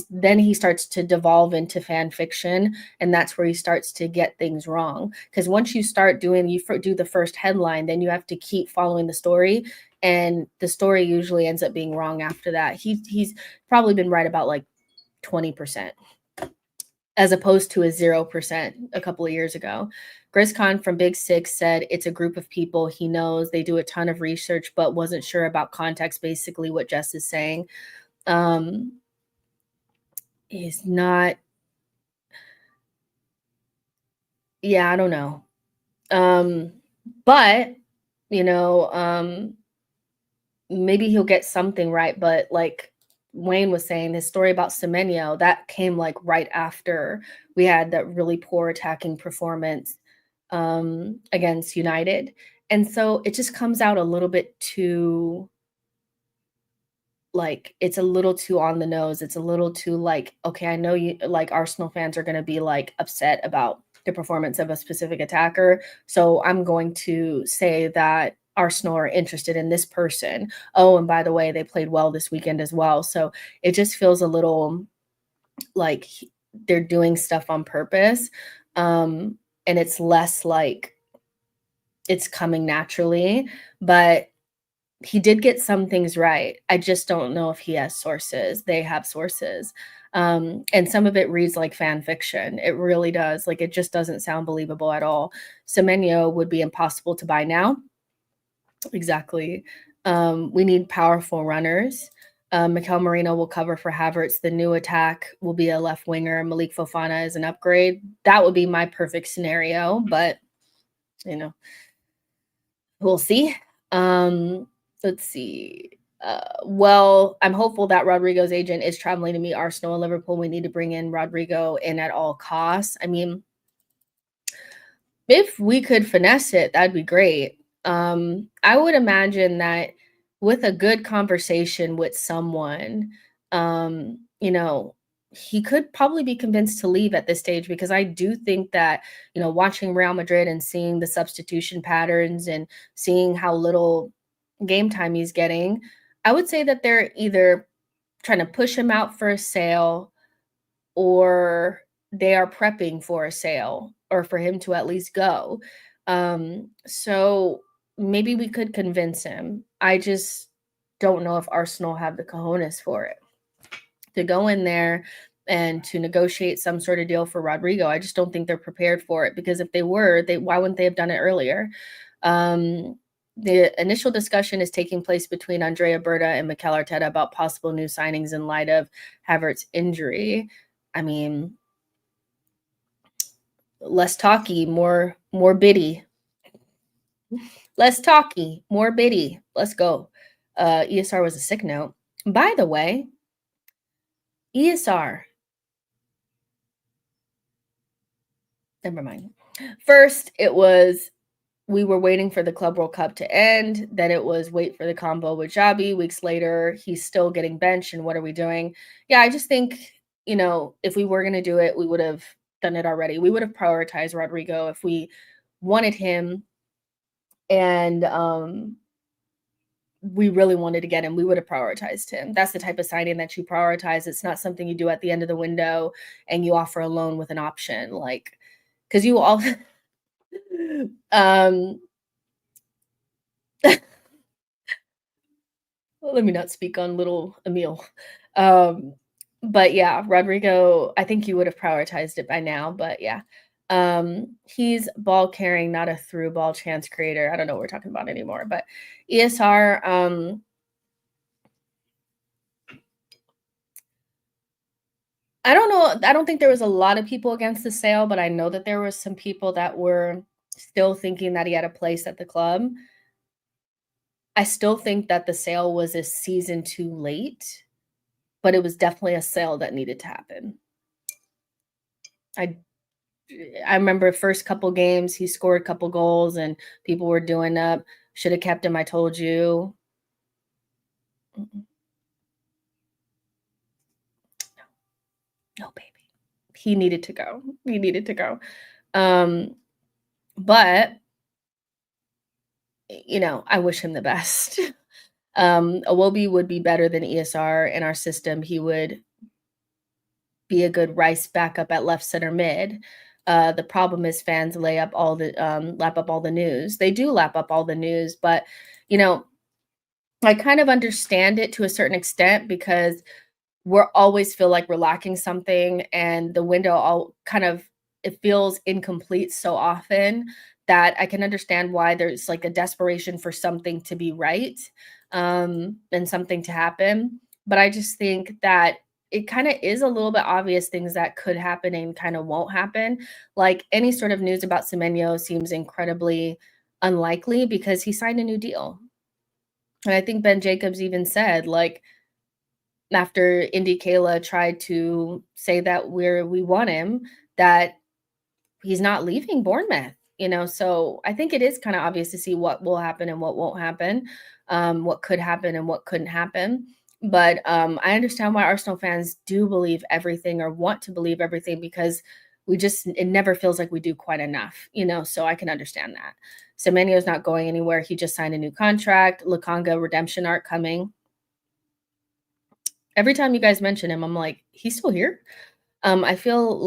S1: then he starts to devolve into fan fiction, and that's where he starts to get things wrong. Because once you start do the first headline, then you have to keep following the story, and the story usually ends up being wrong after that. He's probably been right about like 20%, as opposed to a 0% a couple of years ago. Grizz Khan from Big Six said it's a group of people he knows. They do a ton of research, but wasn't sure about context, basically what Jess is saying. is not. Yeah, I don't know. Um, but, you know, maybe he'll get something right, but, like Wayne was saying, his story about Semenyo, that came, like, right after we had that really poor attacking performance, against United, and so it just comes out a little bit too, like, it's a little too on the nose. It's a little too like, okay, I know you like Arsenal fans are gonna be like upset about the performance of a specific attacker. So I'm going to say that Arsenal are interested in this person. Oh, and by the way, they played well this weekend as well. So it just feels a little like they're doing stuff on purpose. And it's less like it's coming naturally. But he did get some things right. I just don't know if he has sources. They have sources. And some of it reads like fan fiction. It really does. Like it just doesn't sound believable at all. Semenyo would be impossible to buy now. Exactly. We need powerful runners. Mikel Merino will cover for Havertz. The new attack will be a left winger. Malik Fofana is an upgrade. That would be my perfect scenario, but you know, we'll see. Let's see. Well, I'm hopeful that Rodrigo's agent is traveling to meet Arsenal and Liverpool. We need to bring in Rodrigo in at all costs. I mean, if we could finesse it, that'd be great. I would imagine that with a good conversation with someone, you know, he could probably be convinced to leave at this stage because I do think that, you know, watching Real Madrid and seeing the substitution patterns and seeing how little game time he's getting, I would say that they're either trying to push him out for a sale or they are prepping for a sale or for him to at least go. So maybe we could convince him. I just don't know if Arsenal have the cojones for it to go in there and to negotiate some sort of deal for Rodrigo. I just don't think they're prepared for it because if they were, why wouldn't they have done it earlier? The initial discussion is taking place between Andrea Berta and Mikel Arteta about possible new signings in light of Havertz's injury. I mean, less talky, more bitty. Less talky, more bitty. Let's go. ESR was a sick note. By the way, ESR. Never mind. First, it was we were waiting for the Club World Cup to end. Then it was wait for the combo with Xabi. Weeks later, he's still getting benched. And what are we doing? Yeah, I just think, you know, if we were going to do it, we would have done it already. We would have prioritized Rodrigo if we wanted him and we really wanted to get him. We would have prioritized him. That's the type of signing that you prioritize. It's not something you do at the end of the window and you offer a loan with an option. Like, because you all well, let me not speak on little Emil. But yeah, Rodrigo, I think you would have prioritized it by now, but yeah. He's ball carrying, not a through ball chance creator. I don't know what we're talking about anymore, but ESR, I don't know. I don't think there was a lot of people against the sale, but I know that there were some people that were still thinking that he had a place at the club. I still think that the sale was a season too late, but it was definitely a sale that needed to happen. I remember first couple games, he scored a couple goals and people were doing up, should have kept him, I told you. No, baby. He needed to go. He needed to go. But you know, I wish him the best. Awobi would be better than ESR in our system. He would be a good Rice backup at left center mid. The problem is fans lap up all the news. They do lap up all the news, but you know, I kind of understand it to a certain extent because we're always feel like we're lacking something, and the window all kind of it feels incomplete so often that I can understand why there's like a desperation for something to be right and something to happen. But I just think that it kind of is a little bit obvious things that could happen and kind of won't happen. Like any sort of news about Semenyo seems incredibly unlikely because he signed a new deal. And I think Ben Jacobs even said, like, after Indy Kayla tried to say that we want him, that he's not leaving Bournemouth, you know? So I think it is kind of obvious to see what will happen and what won't happen, what could happen and what couldn't happen. But I understand why Arsenal fans do believe everything or want to believe everything because it never feels like we do quite enough, you know? So I can understand that. Semenyo's not going anywhere. He just signed a new contract. Lakanga redemption arc coming. Every time you guys mention him, I'm like, he's still here. I feel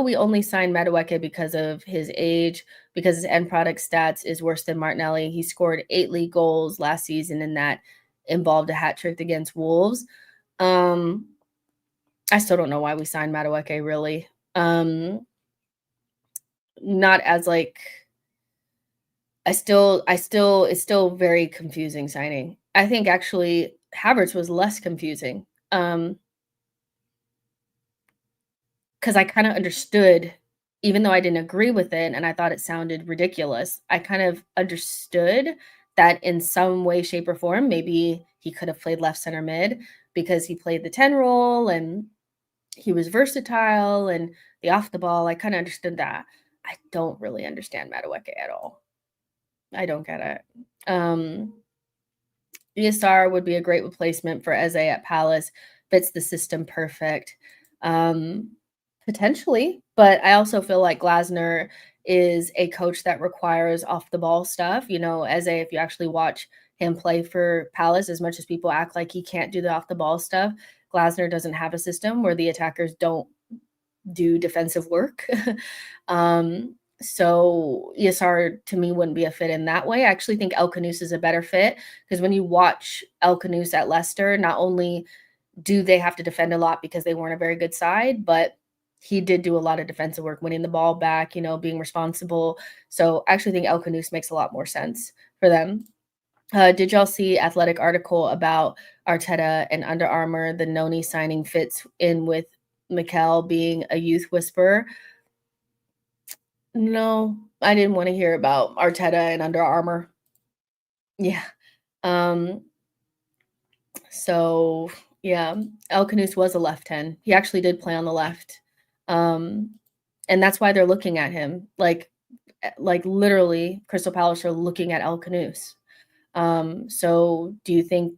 S1: we only signed Madueke because of his age, because his end product stats is worse than Martinelli. He scored 8 league goals last season, and that involved a hat trick against Wolves. I still don't know why we signed Madueke, really. Not as like it's still very confusing signing. I think actually Havertz was less confusing. Because I kind of understood, even though I didn't agree with it and I thought it sounded ridiculous, I kind of understood that in some way, shape, or form, maybe he could have played left center mid because he played the 10 role and he was versatile and the off the ball. I kind of understood that. I don't really understand Madueke at all. I don't get it. ESR would be a great replacement for Eze at Palace. Fits the system perfect. Potentially, but I also feel like Glasner is a coach that requires off the ball stuff. You know, Eze, if you actually watch him play for Palace, as much as people act like he can't do the off the ball stuff, Glasner doesn't have a system where the attackers don't do defensive work. So ESR to me wouldn't be a fit in that way. I actually think El Canus is a better fit because when you watch El Canus at Leicester, not only do they have to defend a lot because they weren't a very good side, but he did do a lot of defensive work, winning the ball back, you know, being responsible. So I actually think El Canus makes a lot more sense for them. Did y'all see Athletic article about Arteta and Under Armour? The Noni signing fits in with Mikel being a youth whisperer. No, I didn't want to hear about Arteta and Under Armour. Yeah. So yeah, El Canus was a left 10. He actually did play on the left. And that's why they're looking at him. Like literally Crystal Palace are looking at El Canus. So do you think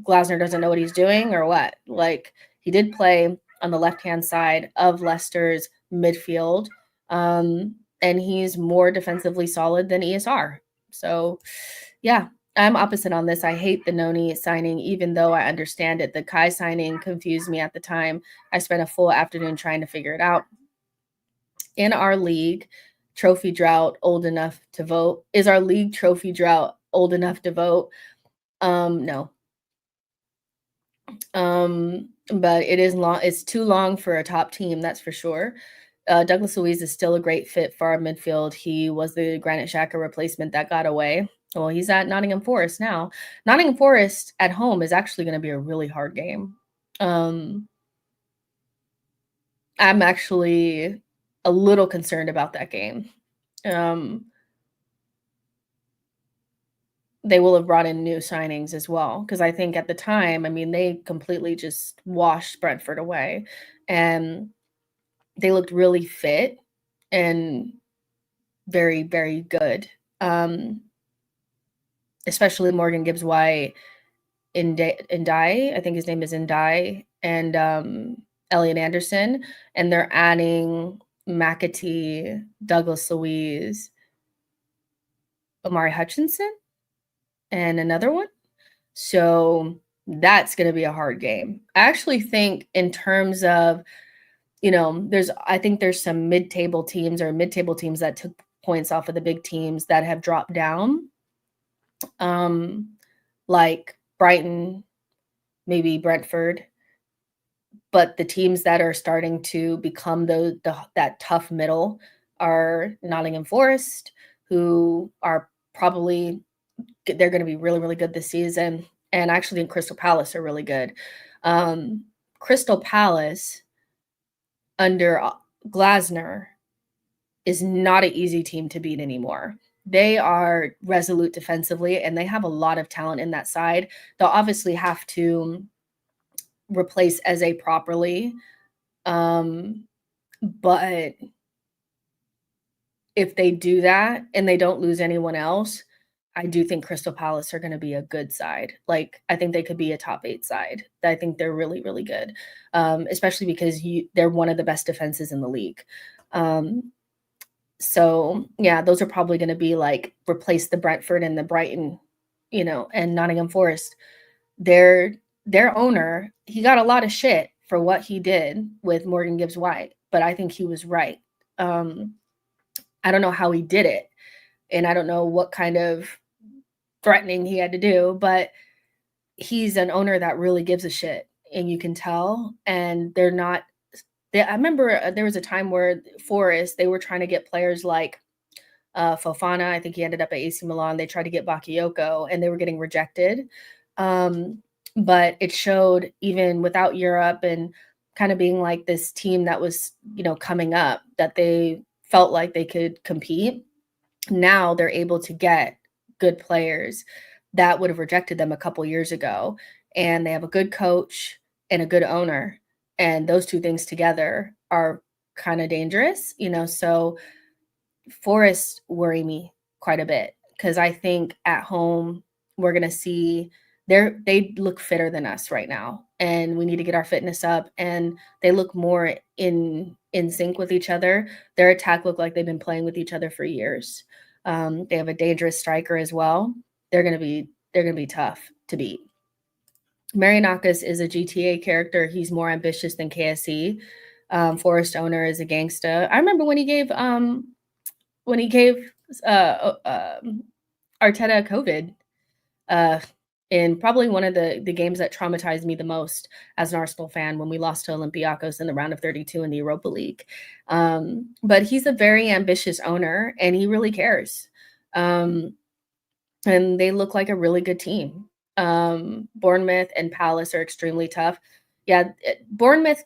S1: Glasner doesn't know what he's doing or what? Like he did play on the left-hand side of Leicester's midfield. And he's more defensively solid than ESR. So yeah, I'm opposite on this. I hate the Noni signing, even though I understand it. The Kai signing confused me at the time. I spent a full afternoon trying to figure it out. In our league, trophy drought old enough to vote? Is our league trophy drought old enough to vote? No. But it is long. It's too long for a top team, that's for sure. Douglas Luiz is still a great fit for our midfield. He was the Granit Xhaka replacement that got away. Well, he's at Nottingham Forest now. Nottingham Forest at home is actually going to be a really hard game. I'm actually a little concerned about that game. They will have brought in new signings as well, because I think at the time, I mean, they completely just washed Brentford away, and they looked really fit and very, very good. Especially Morgan Gibbs-White, Ndai, I think his name is Ndai, and Elliot Anderson, and they're adding McAtee, Douglas Luiz, Omari Hutchinson, and another one. So that's going to be a hard game. I actually think in terms of, you know, I think there's some mid-table teams that took points off of the big teams that have dropped down. Like Brighton, maybe Brentford, but the teams that are starting to become that tough middle are Nottingham Forest, who are probably they're going to be really, really good this season, and actually Crystal Palace are really good. Crystal Palace under Glasner is not an easy team to beat anymore. They are resolute defensively, and they have a lot of talent in that side. They'll obviously have to replace Eze properly. But if they do that and they don't lose anyone else, I do think Crystal Palace are gonna be a good side. Like, I think they could be a top 8 side. I think they're really, really good, especially because they're one of the best defenses in the league. So, yeah, those are probably gonna be, like, replace the Brentford and the Brighton, and Nottingham Forest. Their owner, he got a lot of shit for what he did with Morgan Gibbs-White, but I think he was right. I don't know how he did it, and I don't know what kind of threatening he had to do, but he's an owner that really gives a shit, and you can tell. And they're not. I remember there was a time where Forest, they were trying to get players like Fofana. I think he ended up at AC Milan. They tried to get Bakayoko, and they were getting rejected. But it showed, even without Europe and kind of being like this team that was, coming up, that they felt like they could compete. Now they're able to get good players that would have rejected them a couple years ago. And they have a good coach and a good owner. And those two things together are kind of dangerous, so Forest worry me quite a bit, because I think at home we're going to see they look fitter than us right now, and we need to get our fitness up, and they look more in sync with each other. Their attack look like they've been playing with each other for years. They have a dangerous striker as well. They're going to be tough to beat. Marianakis is a GTA character. He's more ambitious than KSE. Forest owner is a gangsta. I remember when he gave Arteta COVID, in probably one of the games that traumatized me the most as an Arsenal fan, when we lost to Olympiacos in the round of 32 in the Europa League. But he's a very ambitious owner, and he really cares. And they look like a really good team. Bournemouth and Palace are extremely tough. Yeah, Bournemouth,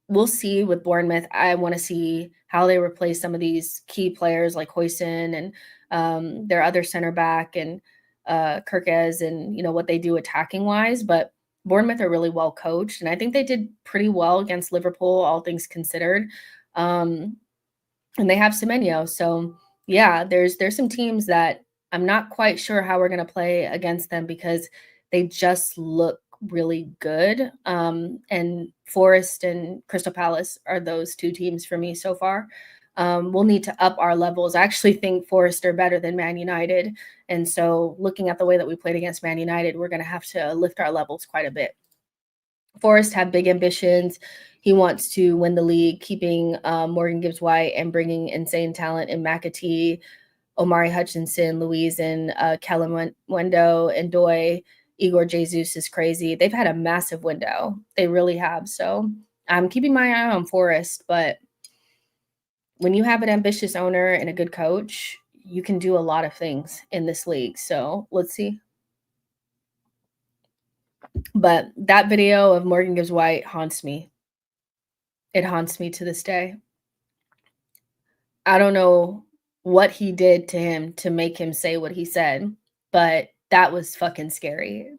S1: we'll see with Bournemouth. I want to see how they replace some of these key players like Hoyson and their other center back and Kirkez, and what they do attacking wise. But Bournemouth are really well coached, and I think they did pretty well against Liverpool, all things considered. And they have Semenyo, so yeah, there's some teams that I'm not quite sure how we're going to play against them, because they just look really good. And Forest and Crystal Palace are those two teams for me so far. We'll need to up our levels. I actually think Forest are better than Man United. And so looking at the way that we played against Man United, we're going to have to lift our levels quite a bit. Forest have big ambitions. He wants to win the league, keeping Morgan Gibbs-White and bringing insane talent in McAtee, Omari Hutchinson, Louise, and Kellen Wendo, and Doy. Igor Jesus is crazy. They've had a massive window. They really have. So I'm keeping my eye on Forest, but when you have an ambitious owner and a good coach, you can do a lot of things in this league. So let's see. But that video of Morgan Gibbs-White haunts me. It haunts me to this day. I don't know what he did to him to make him say what he said, but that was fucking scary.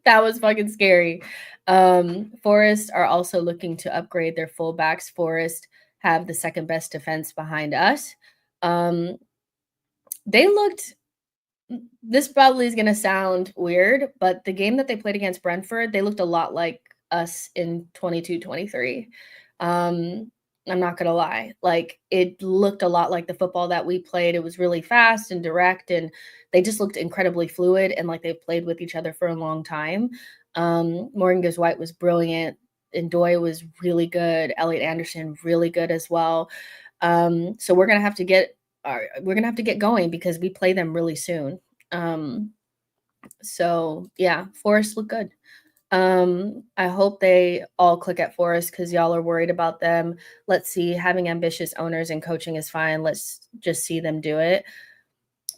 S1: That was fucking scary. Forest are also looking to upgrade their fullbacks. Forest have the second best defense behind us. They looked, this probably is going to sound weird, but the game that they played against Brentford, they looked a lot like us in 22-23. I'm not going to lie. Like, it looked a lot like the football that we played. It was really fast and direct, and they just looked incredibly fluid and like they've played with each other for a long time. Morgan Gibbs-White was brilliant, and Doy was really good. Elliot Anderson, really good as well. So we're going to have to get going, because we play them really soon. So yeah, Forest look good. I hope they all click at Forest, because y'all are worried about them. Let's see. Having ambitious owners and coaching is fine. Let's just see them do it.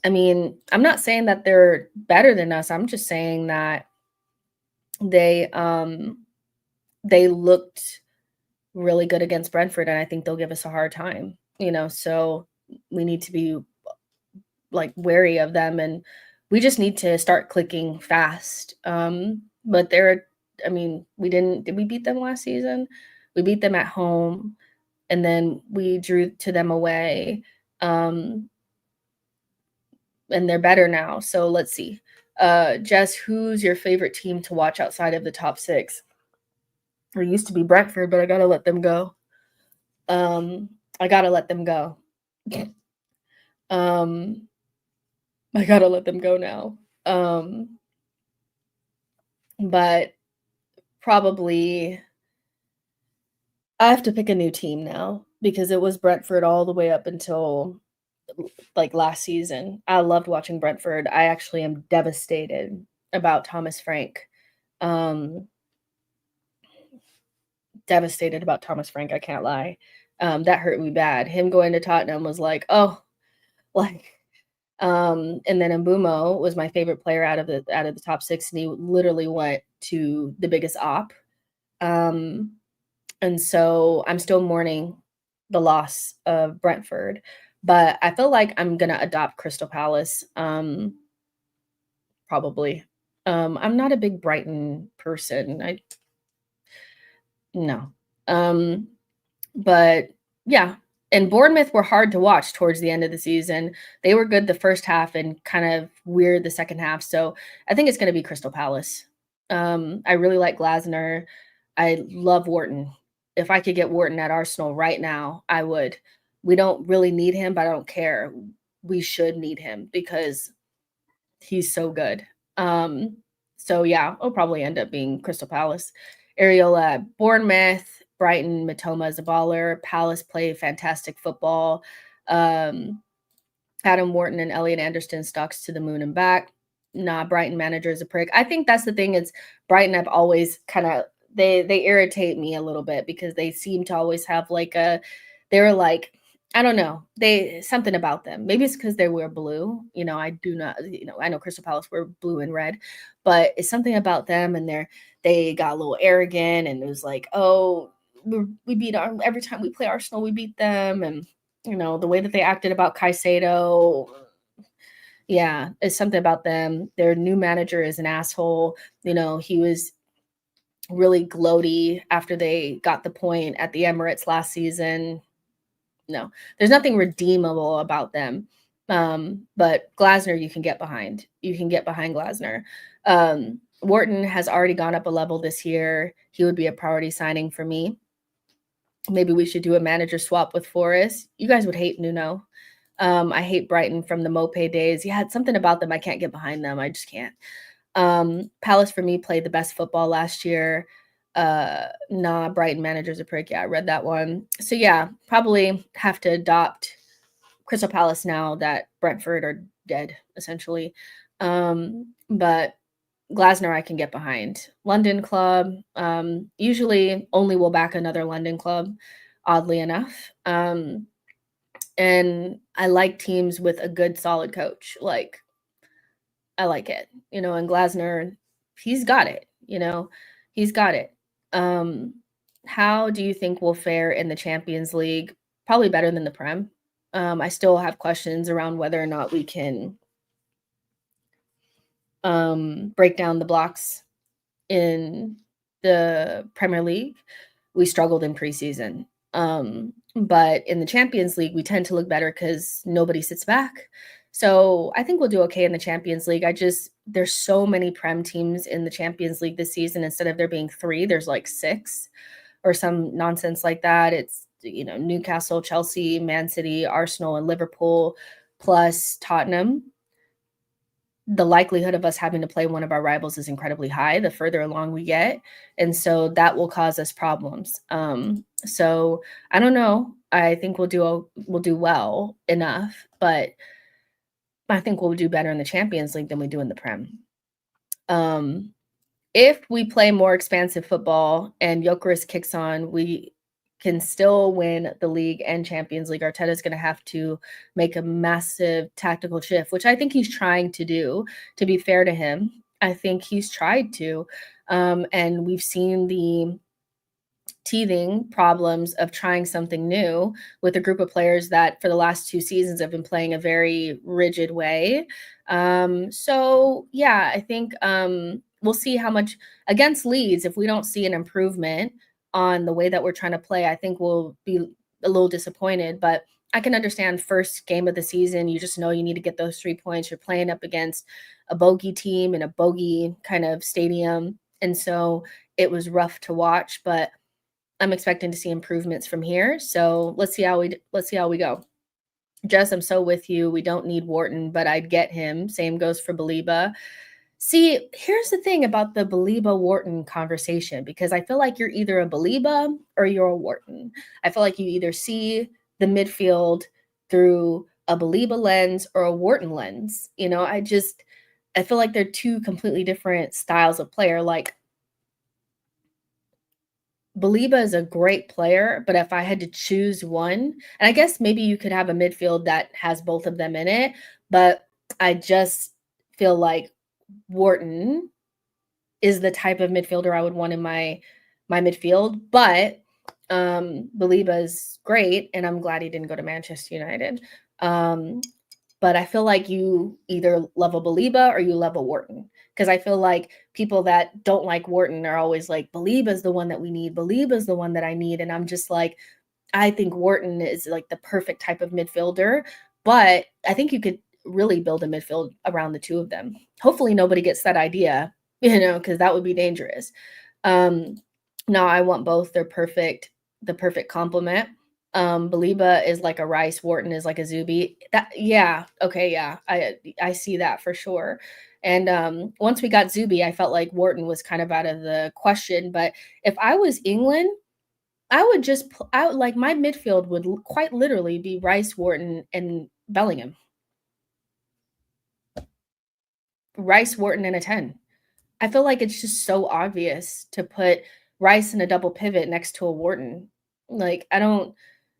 S1: I mean, I'm not saying that they're better than us. I'm just saying that they they looked really good against Brentford, and I think they'll give us a hard time, so we need to be like wary of them, and we just need to start clicking fast. But I mean, did we beat them last season? We beat them at home, and then we drew to them away. And they're better now. So let's see. Jess, who's your favorite team to watch outside of the top six? It used to be Brentford, but I gotta let them go. I gotta let them go. I gotta let them go now. But probably I have to pick a new team now because it was Brentford all the way up until like last season. I loved watching Brentford. I actually am devastated about Thomas Frank. Devastated about Thomas Frank, I can't lie. That hurt me bad. Him going to Tottenham was like, oh, like, and then Mbumo was my favorite player out of the top six, and he literally went to the biggest op. And so I'm still mourning the loss of Brentford, but I feel like I'm gonna adopt Crystal Palace. Probably. I'm not a big Brighton person. No. But yeah. And Bournemouth were hard to watch towards the end of the season. They were good the first half and kind of weird the second half. So I think it's going to be Crystal Palace. I really like Glasner. I love Wharton. If I could get Wharton at Arsenal right now, I would. We don't really need him, but I don't care. We should need him because he's so good. So yeah, it'll probably end up being Crystal Palace. Areola, Bournemouth, Brighton, Matoma is a baller. Palace play fantastic football. Adam Wharton and Elliot Anderson stocks to the moon and back. Nah, Brighton manager is a prick. I think that's the thing. It's Brighton have always kind of they irritate me a little bit because they seem to always have they're like, I don't know. Something about them. Maybe it's because they wear blue. I do not, I know Crystal Palace wear blue and red, but it's something about them, and they got a little arrogant, and it was like, oh, we beat every time we play Arsenal, we beat them, and the way that they acted about Caicedo. Yeah, it's something about them. Their new manager is an asshole. He was really gloaty after they got the point at the Emirates last season. No, there's nothing redeemable about them. But Glasner, you can get behind. You can get behind Glasner. Wharton has already gone up a level this year. He would be a priority signing for me. Maybe we should do a manager swap with Forrest. You guys would hate Nuno. I hate Brighton from the Mope days. Yeah, it's something about them. I can't get behind them. I just can't. Palace for me played the best football last year. Brighton manager's a prick. Yeah, I read that one. So yeah, probably have to adopt Crystal Palace now that Brentford are dead, essentially. But Glasner I can get behind. London club, usually only will back another London club, oddly enough. And I like teams with a good, solid coach. I like it, and Glasner, he's got it, he's got it. How do you think we'll fare in the Champions League? Probably better than the Prem. I still have questions around whether or not we can break down the blocks in the Premier League. We struggled in preseason. But in the Champions League, we tend to look better because nobody sits back. So I think we'll do okay in the Champions League. There's so many Prem teams in the Champions League this season. Instead of there being 3, there's like 6 or some nonsense like that. It's, Newcastle, Chelsea, Man City, Arsenal, and Liverpool, plus Tottenham. The likelihood of us having to play one of our rivals is incredibly high the further along we get. And so that will cause us problems. So I don't know. I think we'll do well enough, but I think we'll do better in the Champions League than we do in the Prem. If we play more expansive football and Gyökeres kicks on, we can still win the league and Champions League. Arteta is going to have to make a massive tactical shift, which I think he's trying to do, to be fair to him. I think he's tried to. And we've seen the teething problems of trying something new with a group of players that for the last 2 seasons have been playing a very rigid way. So yeah, I think we'll see how much against Leeds. If we don't see an improvement on the way that we're trying to play, I think we'll be a little disappointed. But I can understand first game of the season, you just know you need to get those 3 points. You're playing up against a bogey team in a bogey kind of stadium. And so it was rough to watch, but I'm expecting to see improvements from here. So let's see how we go. Jess, I'm so with you. We don't need Wharton, but I'd get him. Same goes for Baliba. See, here's the thing about the Baliba Wharton conversation, because I feel like you're either a Baliba or you're a Wharton. I feel like you either see the midfield through a Baliba lens or a Wharton lens. I feel like they're two completely different styles of player. Like Baliba is a great player, but if I had to choose one, and I guess maybe you could have a midfield that has both of them in it, but I just feel like Wharton is the type of midfielder I would want in my midfield. But Baliba is great, and I'm glad he didn't go to Manchester United. But I feel like you either love a Baliba or you love a Wharton. Because I feel like people that don't like Wharton are always like, Baliba's the one that we need. Baliba's the one that I need. And I'm just like, I think Wharton is like the perfect type of midfielder. But I think you could really build a midfield around the two of them. Hopefully nobody gets that idea, because that would be dangerous. No, I want both. They're perfect, the perfect complement. Baliba is like a Rice, Wharton is like a Zuby. Yeah, okay, yeah, I see that for sure. And once we got Zuby, I felt like Wharton was kind of out of the question. But if I was England, I would like my midfield would quite literally be Rice, Wharton, and Bellingham. Rice, Wharton, and a 10. I feel like it's just so obvious to put Rice in a double pivot next to a Wharton. Like,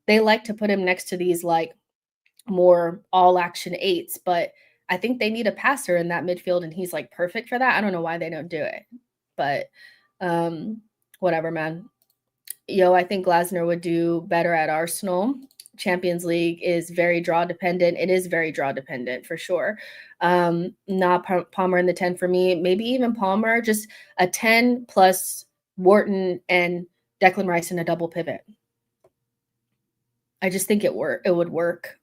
S1: they like to put him next to these like more all action eights, but I think they need a passer in that midfield, and he's like perfect for that. I don't know why they don't do it, but whatever, man. I think Glasner would do better at Arsenal. Champions League is very draw dependent. It is very draw dependent for sure. Not Palmer in the 10 for me. Maybe even Palmer, just a 10 plus Wharton and Declan Rice in a double pivot. I just think it would work.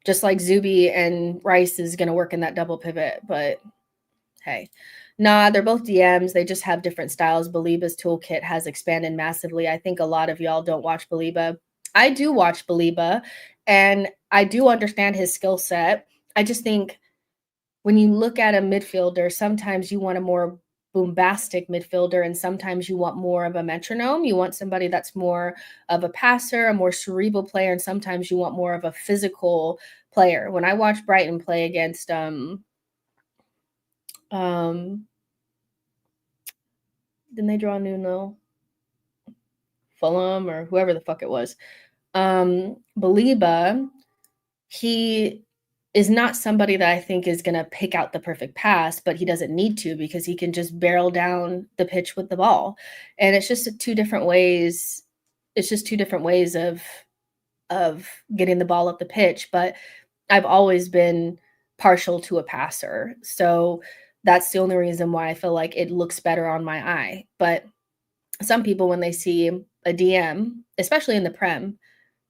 S1: Just like Zuby and Rice is going to work in that double pivot, but hey. Nah, they're both DMs. They just have different styles. Baliba's toolkit has expanded massively. I think a lot of y'all don't watch Baliba. I do watch Baliba, and I do understand his skill set. I just think when you look at a midfielder, sometimes you want a more bombastic midfielder, and sometimes you want more of a metronome. You want somebody that's more of a passer, a more cerebral player, and sometimes you want more of a physical player. When I watch Brighton play against didn't they draw Nuno? Fulham or whoever the fuck it was. Baliba, he is not somebody that I think is going to pick out the perfect pass, but he doesn't need to because he can just barrel down the pitch with the ball. And it's just two different ways. It's just two different ways of getting the ball up the pitch. But I've always been partial to a passer. So that's the only reason why I feel like it looks better on my eye. But some people, when they see a DM, especially in the Prem,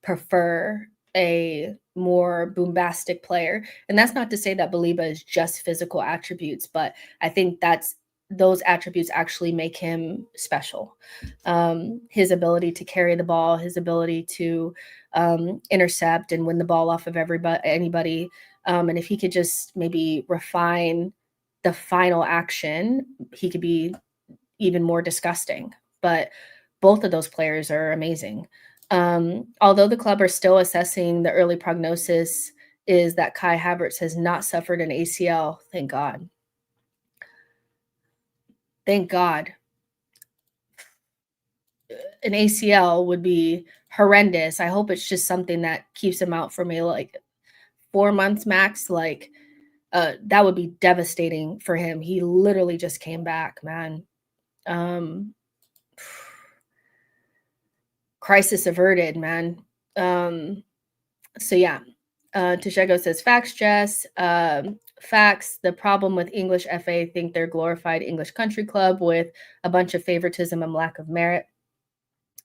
S1: prefer a more bombastic player. And that's not to say that Baliba is just physical attributes, but I think those attributes actually make him special. His ability to carry the ball, his ability to intercept and win the ball off of anybody. And if he could just maybe refine the final action, he could be even more disgusting. But both of those players are amazing. Although the club are still assessing, the early prognosis is that Kai Havertz has not suffered an ACL. Thank God. Thank God. An ACL would be horrendous. I hope it's just something that keeps him out for me like 4 months max. Like, that would be devastating for him. He literally just came back, man. Um, crisis averted, man. So yeah. Tashego says, facts, Jess. Facts. The problem with English FA think they're glorified English country club with a bunch of favoritism and lack of merit.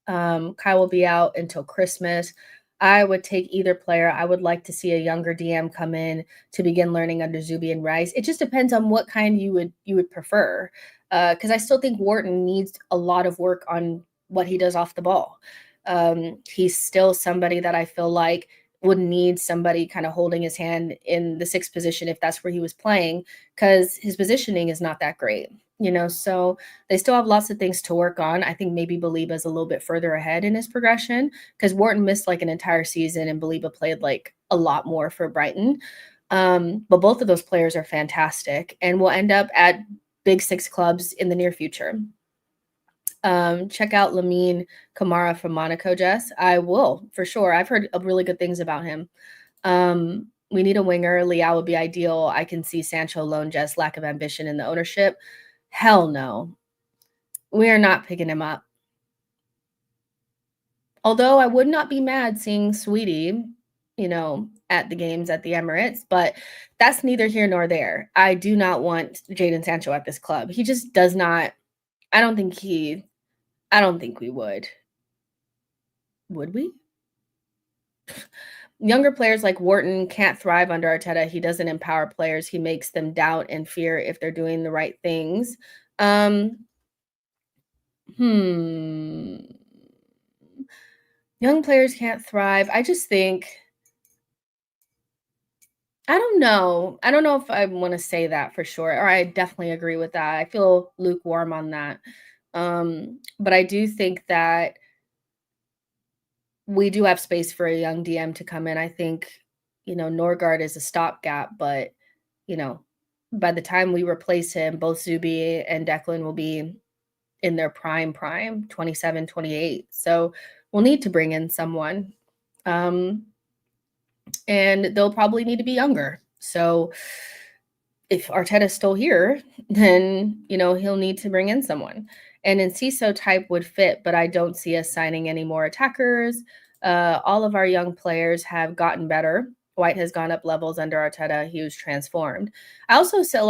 S1: Kai will be out until Christmas. I would take either player. I would like to see a younger DM come in to begin learning under Zubi and Rice. It just depends on what kind you would prefer. Because I still think Wharton needs a lot of work on what he does off the ball. He's still somebody that I feel like would need somebody kind of holding his hand in the sixth position if that's where he was playing, because his positioning is not that great. So they still have lots of things to work on. I think maybe Baliba is a little bit further ahead in his progression, because Wharton missed like an entire season and Baliba played like a lot more for Brighton. But both of those players are fantastic and will end up at big six clubs in the near future. Check out Lamine Kamara from Monaco, Jess. I will, for sure. I've heard really good things about him. We need a winger. Leao would be ideal. I can see Sancho alone, Jess, lack of ambition in the ownership. Hell no. We are not picking him up. Although I would not be mad seeing Sweetie, at the games at the Emirates, but that's neither here nor there. I do not want Jadon Sancho at this club. He just does not. I don't think we would. Would we? Younger players like Wharton can't thrive under Arteta. He doesn't empower players. He makes them doubt and fear if they're doing the right things. Young players can't thrive. I just think, I don't know. I don't know if I want to say that for sure, or I definitely agree with that. I feel lukewarm on that. But I do think that we do have space for a young DM to come in. I think, Norgard is a stopgap, but, by the time we replace him, both Zubi and Declan will be in their prime, 27, 28. So we'll need to bring in someone. And they'll probably need to be younger. So if Arteta's still here, then, he'll need to bring in someone. And Enciso type would fit, but I don't see us signing any more attackers. All of our young players have gotten better. White has gone up levels under Arteta. He was transformed. I also said,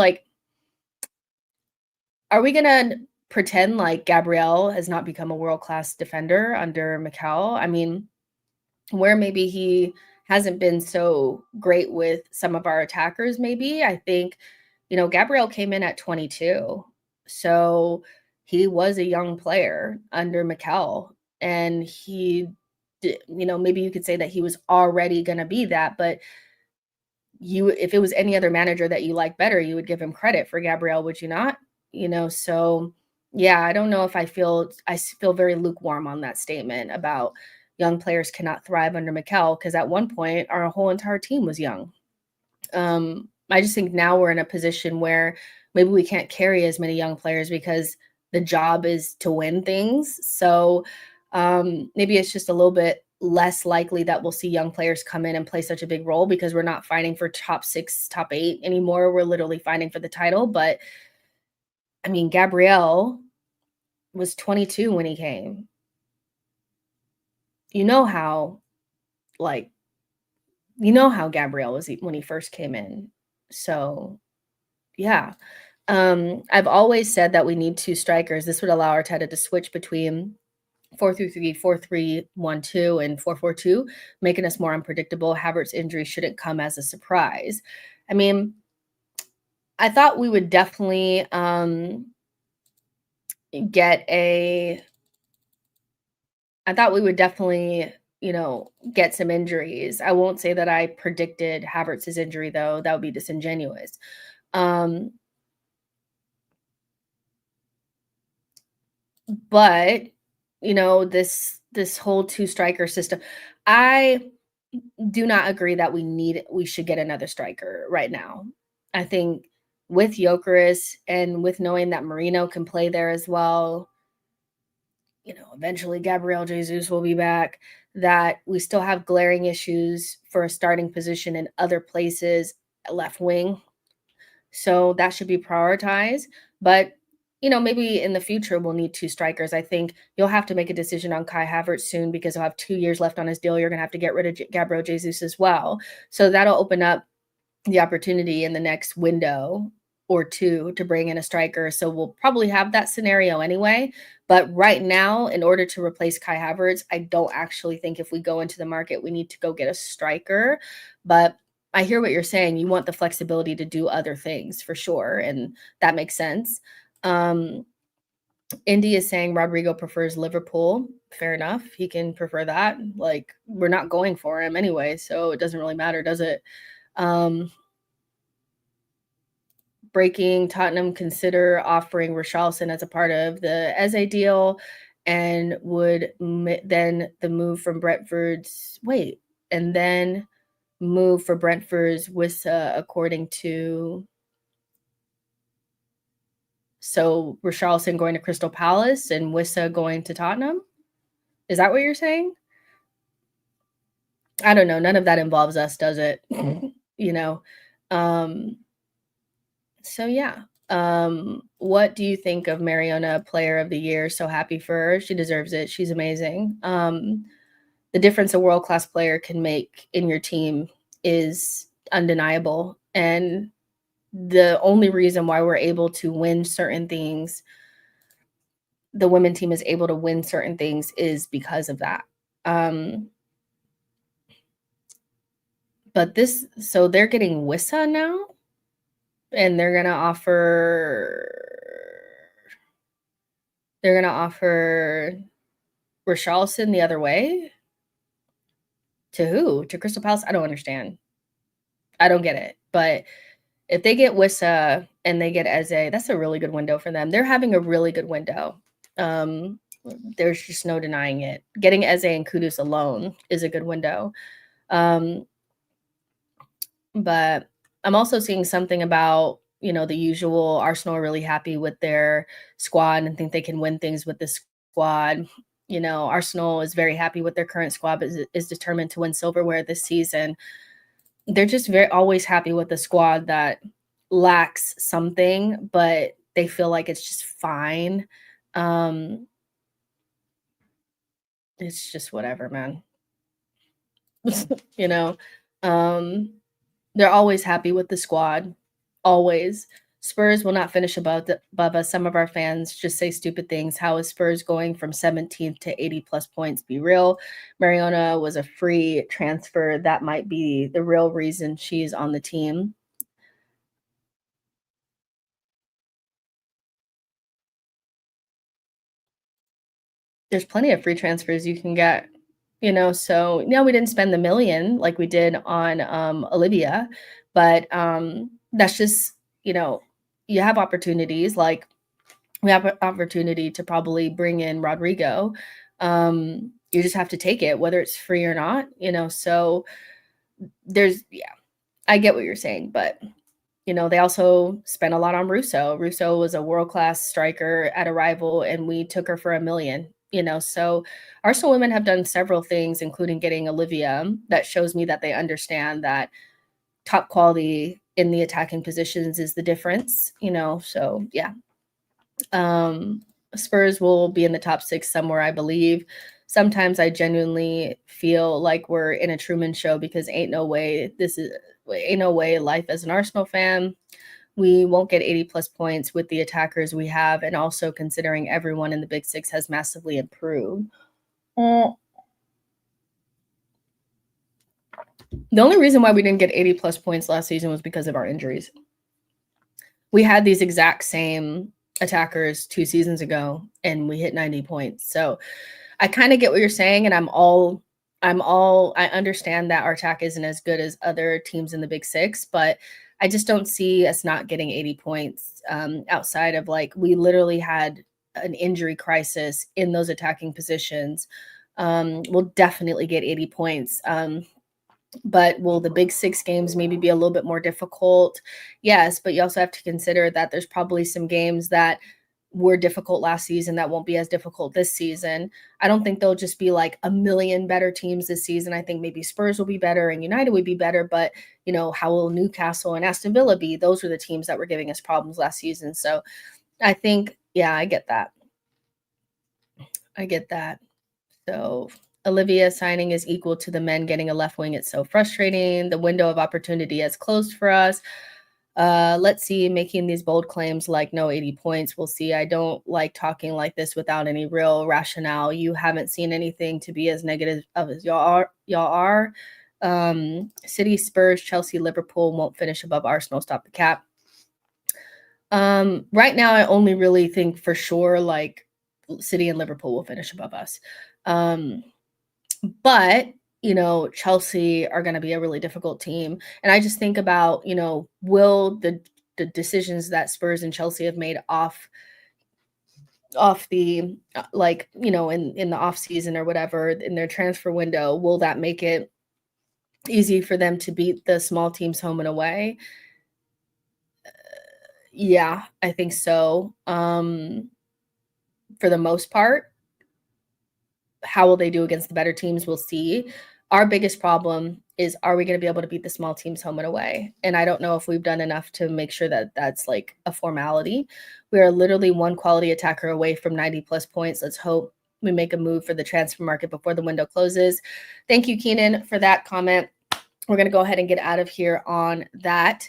S1: are we going to pretend like Gabriel has not become a world-class defender under Mikel? I mean, where maybe he hasn't been so great with some of our attackers, maybe. I think, Gabriel came in at 22. So he was a young player under Mikel. And he, maybe you could say that he was already going to be that. But if it was any other manager that you like better, you would give him credit for Gabriel, would you not? So yeah, I don't know if I feel very lukewarm on that statement about young players cannot thrive under Mikel, because at one point our whole entire team was young. I just think now we're in a position where maybe we can't carry as many young players because the job is to win things. So maybe it's just a little bit less likely that we'll see young players come in and play such a big role, because we're not fighting for top 6, top 8 anymore. We're literally fighting for the title. But I mean, Gabriel was 22 when he came. You know how Gabriel was when he first came in. So yeah. I've always said that we need 2 strikers. This would allow Arteta to switch between 4-3-3, 4-3-1-2, and 4-4-2, making us more unpredictable. Havertz injury shouldn't come as a surprise. I mean, I thought we would definitely get some injuries. I won't say that I predicted Havertz's injury, though. That would be disingenuous. But, this whole 2 striker system, I do not agree that we should get another striker right now. I think with Gyökeres and with knowing that Marino can play there as well, eventually Gabriel Jesus will be back, that we still have glaring issues for a starting position in other places, left wing. So that should be prioritized. But maybe in the future we'll need two strikers. I think you'll have to make a decision on Kai Havertz soon because he'll have 2 years left on his deal. You're going to have to get rid of Gabriel Jesus as well. So that'll open up the opportunity in the next window or two to bring in a striker. So we'll probably have that scenario anyway. But right now, in order to replace Kai Havertz, I don't actually think if we go into the market, we need to go get a striker. But I hear what you're saying. You want the flexibility to do other things for sure. And that makes sense. Indy is saying Rodrigo prefers Liverpool. Fair enough. He can prefer that. Like, we're not going for him anyway, so it doesn't really matter, does it? Breaking Tottenham consider offering Richarlison as a part of the Eze deal, and would then the move from Brentford's and then move for Brentford's Wissa according to. So Richarlison going to Crystal Palace and Wissa going to Tottenham? Is that what you're saying? I don't know. None of that involves us, does it? So yeah. What do you think of Mariona, Player of the Year? So happy for her. She deserves it. She's amazing. The difference a world-class player can make in your team is undeniable. And the only reason why we're able to win certain things, the women team is able to win certain things, is because of that. But so they're getting Wissa now, and they're gonna offer Richarlison the other way. To who? To Crystal Palace? I don't understand. I don't get it. But if they get Wissa and they get Eze, that's a really good window for them. They're having a really good window. There's just no denying it. Getting Eze and Kudus alone is a good window. But I'm also seeing something about, the usual Arsenal are really happy with their squad and think they can win things with this squad. Arsenal is very happy with their current squad, but is determined to win silverware this season. They're just always happy with the squad that lacks something, but they feel like it's just fine. It's just whatever, man. They're always happy with the squad. Always. Spurs will not finish above us. Some of our fans just say stupid things. How is Spurs going from 17th to 80 plus points? Be real. Mariona was a free transfer. That might be the real reason she's on the team. There's plenty of free transfers you can get, so we didn't spend the million like we did on Olivia, but that's just, you have opportunities. Like, we have an opportunity to probably bring in Rodrigo. You just have to take it, whether it's free or not, so I get what you're saying, but they also spent a lot on Russo. Russo was a world-class striker at Arrival, and we took her for $1 million, so Arsenal women have done several things, including getting Olivia. That shows me that they understand that top quality in the attacking positions is the difference, so yeah. Spurs will be in the top 6 somewhere, I believe. Sometimes I genuinely feel like we're in a Truman Show because ain't no way life as an Arsenal fan. We won't get 80 plus points with the attackers we have, and also considering everyone in the Big 6 has massively improved. The only reason why we didn't get 80 plus points last season was because of our injuries. We had these exact same attackers 2 seasons ago, and we hit 90 points. So I kind of get what you're saying, and I understand that our attack isn't as good as other teams in the Big 6, but I just don't see us not getting 80 points outside of, like, we literally had an injury crisis in those attacking positions. We'll definitely get 80 points. But will the Big 6 games maybe be a little bit more difficult? Yes, but you also have to consider that there's probably some games that were difficult last season that won't be as difficult this season. I don't think they'll just be like a million better teams this season. I think maybe Spurs will be better and United would be better, but how will Newcastle and Aston Villa be? Those were the teams that were giving us problems last season. So I think, yeah, I get that. So Olivia signing is equal to the men getting a left wing. It's so frustrating. The window of opportunity has closed for us. Let's see, making these bold claims like no 80 points. We'll see. I don't like talking like this without any real rationale. You haven't seen anything to be as negative as y'all are. City, Spurs, Chelsea, Liverpool won't finish above Arsenal. Stop the cap. Right now, I only really think for sure like City and Liverpool will finish above us. But Chelsea are going to be a really difficult team. And I just think about, will the decisions that Spurs and Chelsea have made off the in the off season or whatever in their transfer window, will that make it easy for them to beat the small teams home and away? Yeah, I think so. For the most part. How will they do against the better teams? We'll see. Our biggest problem is, are we going to be able to beat the small teams home and away? And I don't know if we've done enough to make sure that that's like a formality. We are literally one quality attacker away from 90 plus points. Let's hope we make a move for the transfer market before the window closes. Thank you, Keenan, for that comment. We're going to go ahead and get out of here on that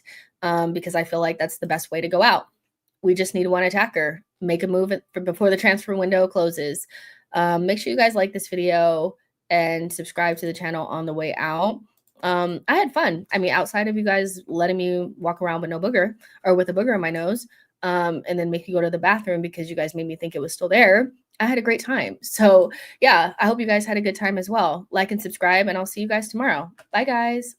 S1: because I feel like that's the best way to go out. We just need one attacker. Make a move before the transfer window closes. Make sure you guys like this video and subscribe to the channel on the way out. I had fun. I mean, outside of you guys letting me walk around with no booger or with a booger in my nose, and then make you go to the bathroom because you guys made me think it was still there, I had a great time. So yeah, I hope you guys had a good time as well. Like and subscribe, and I'll see you guys tomorrow. Bye, guys.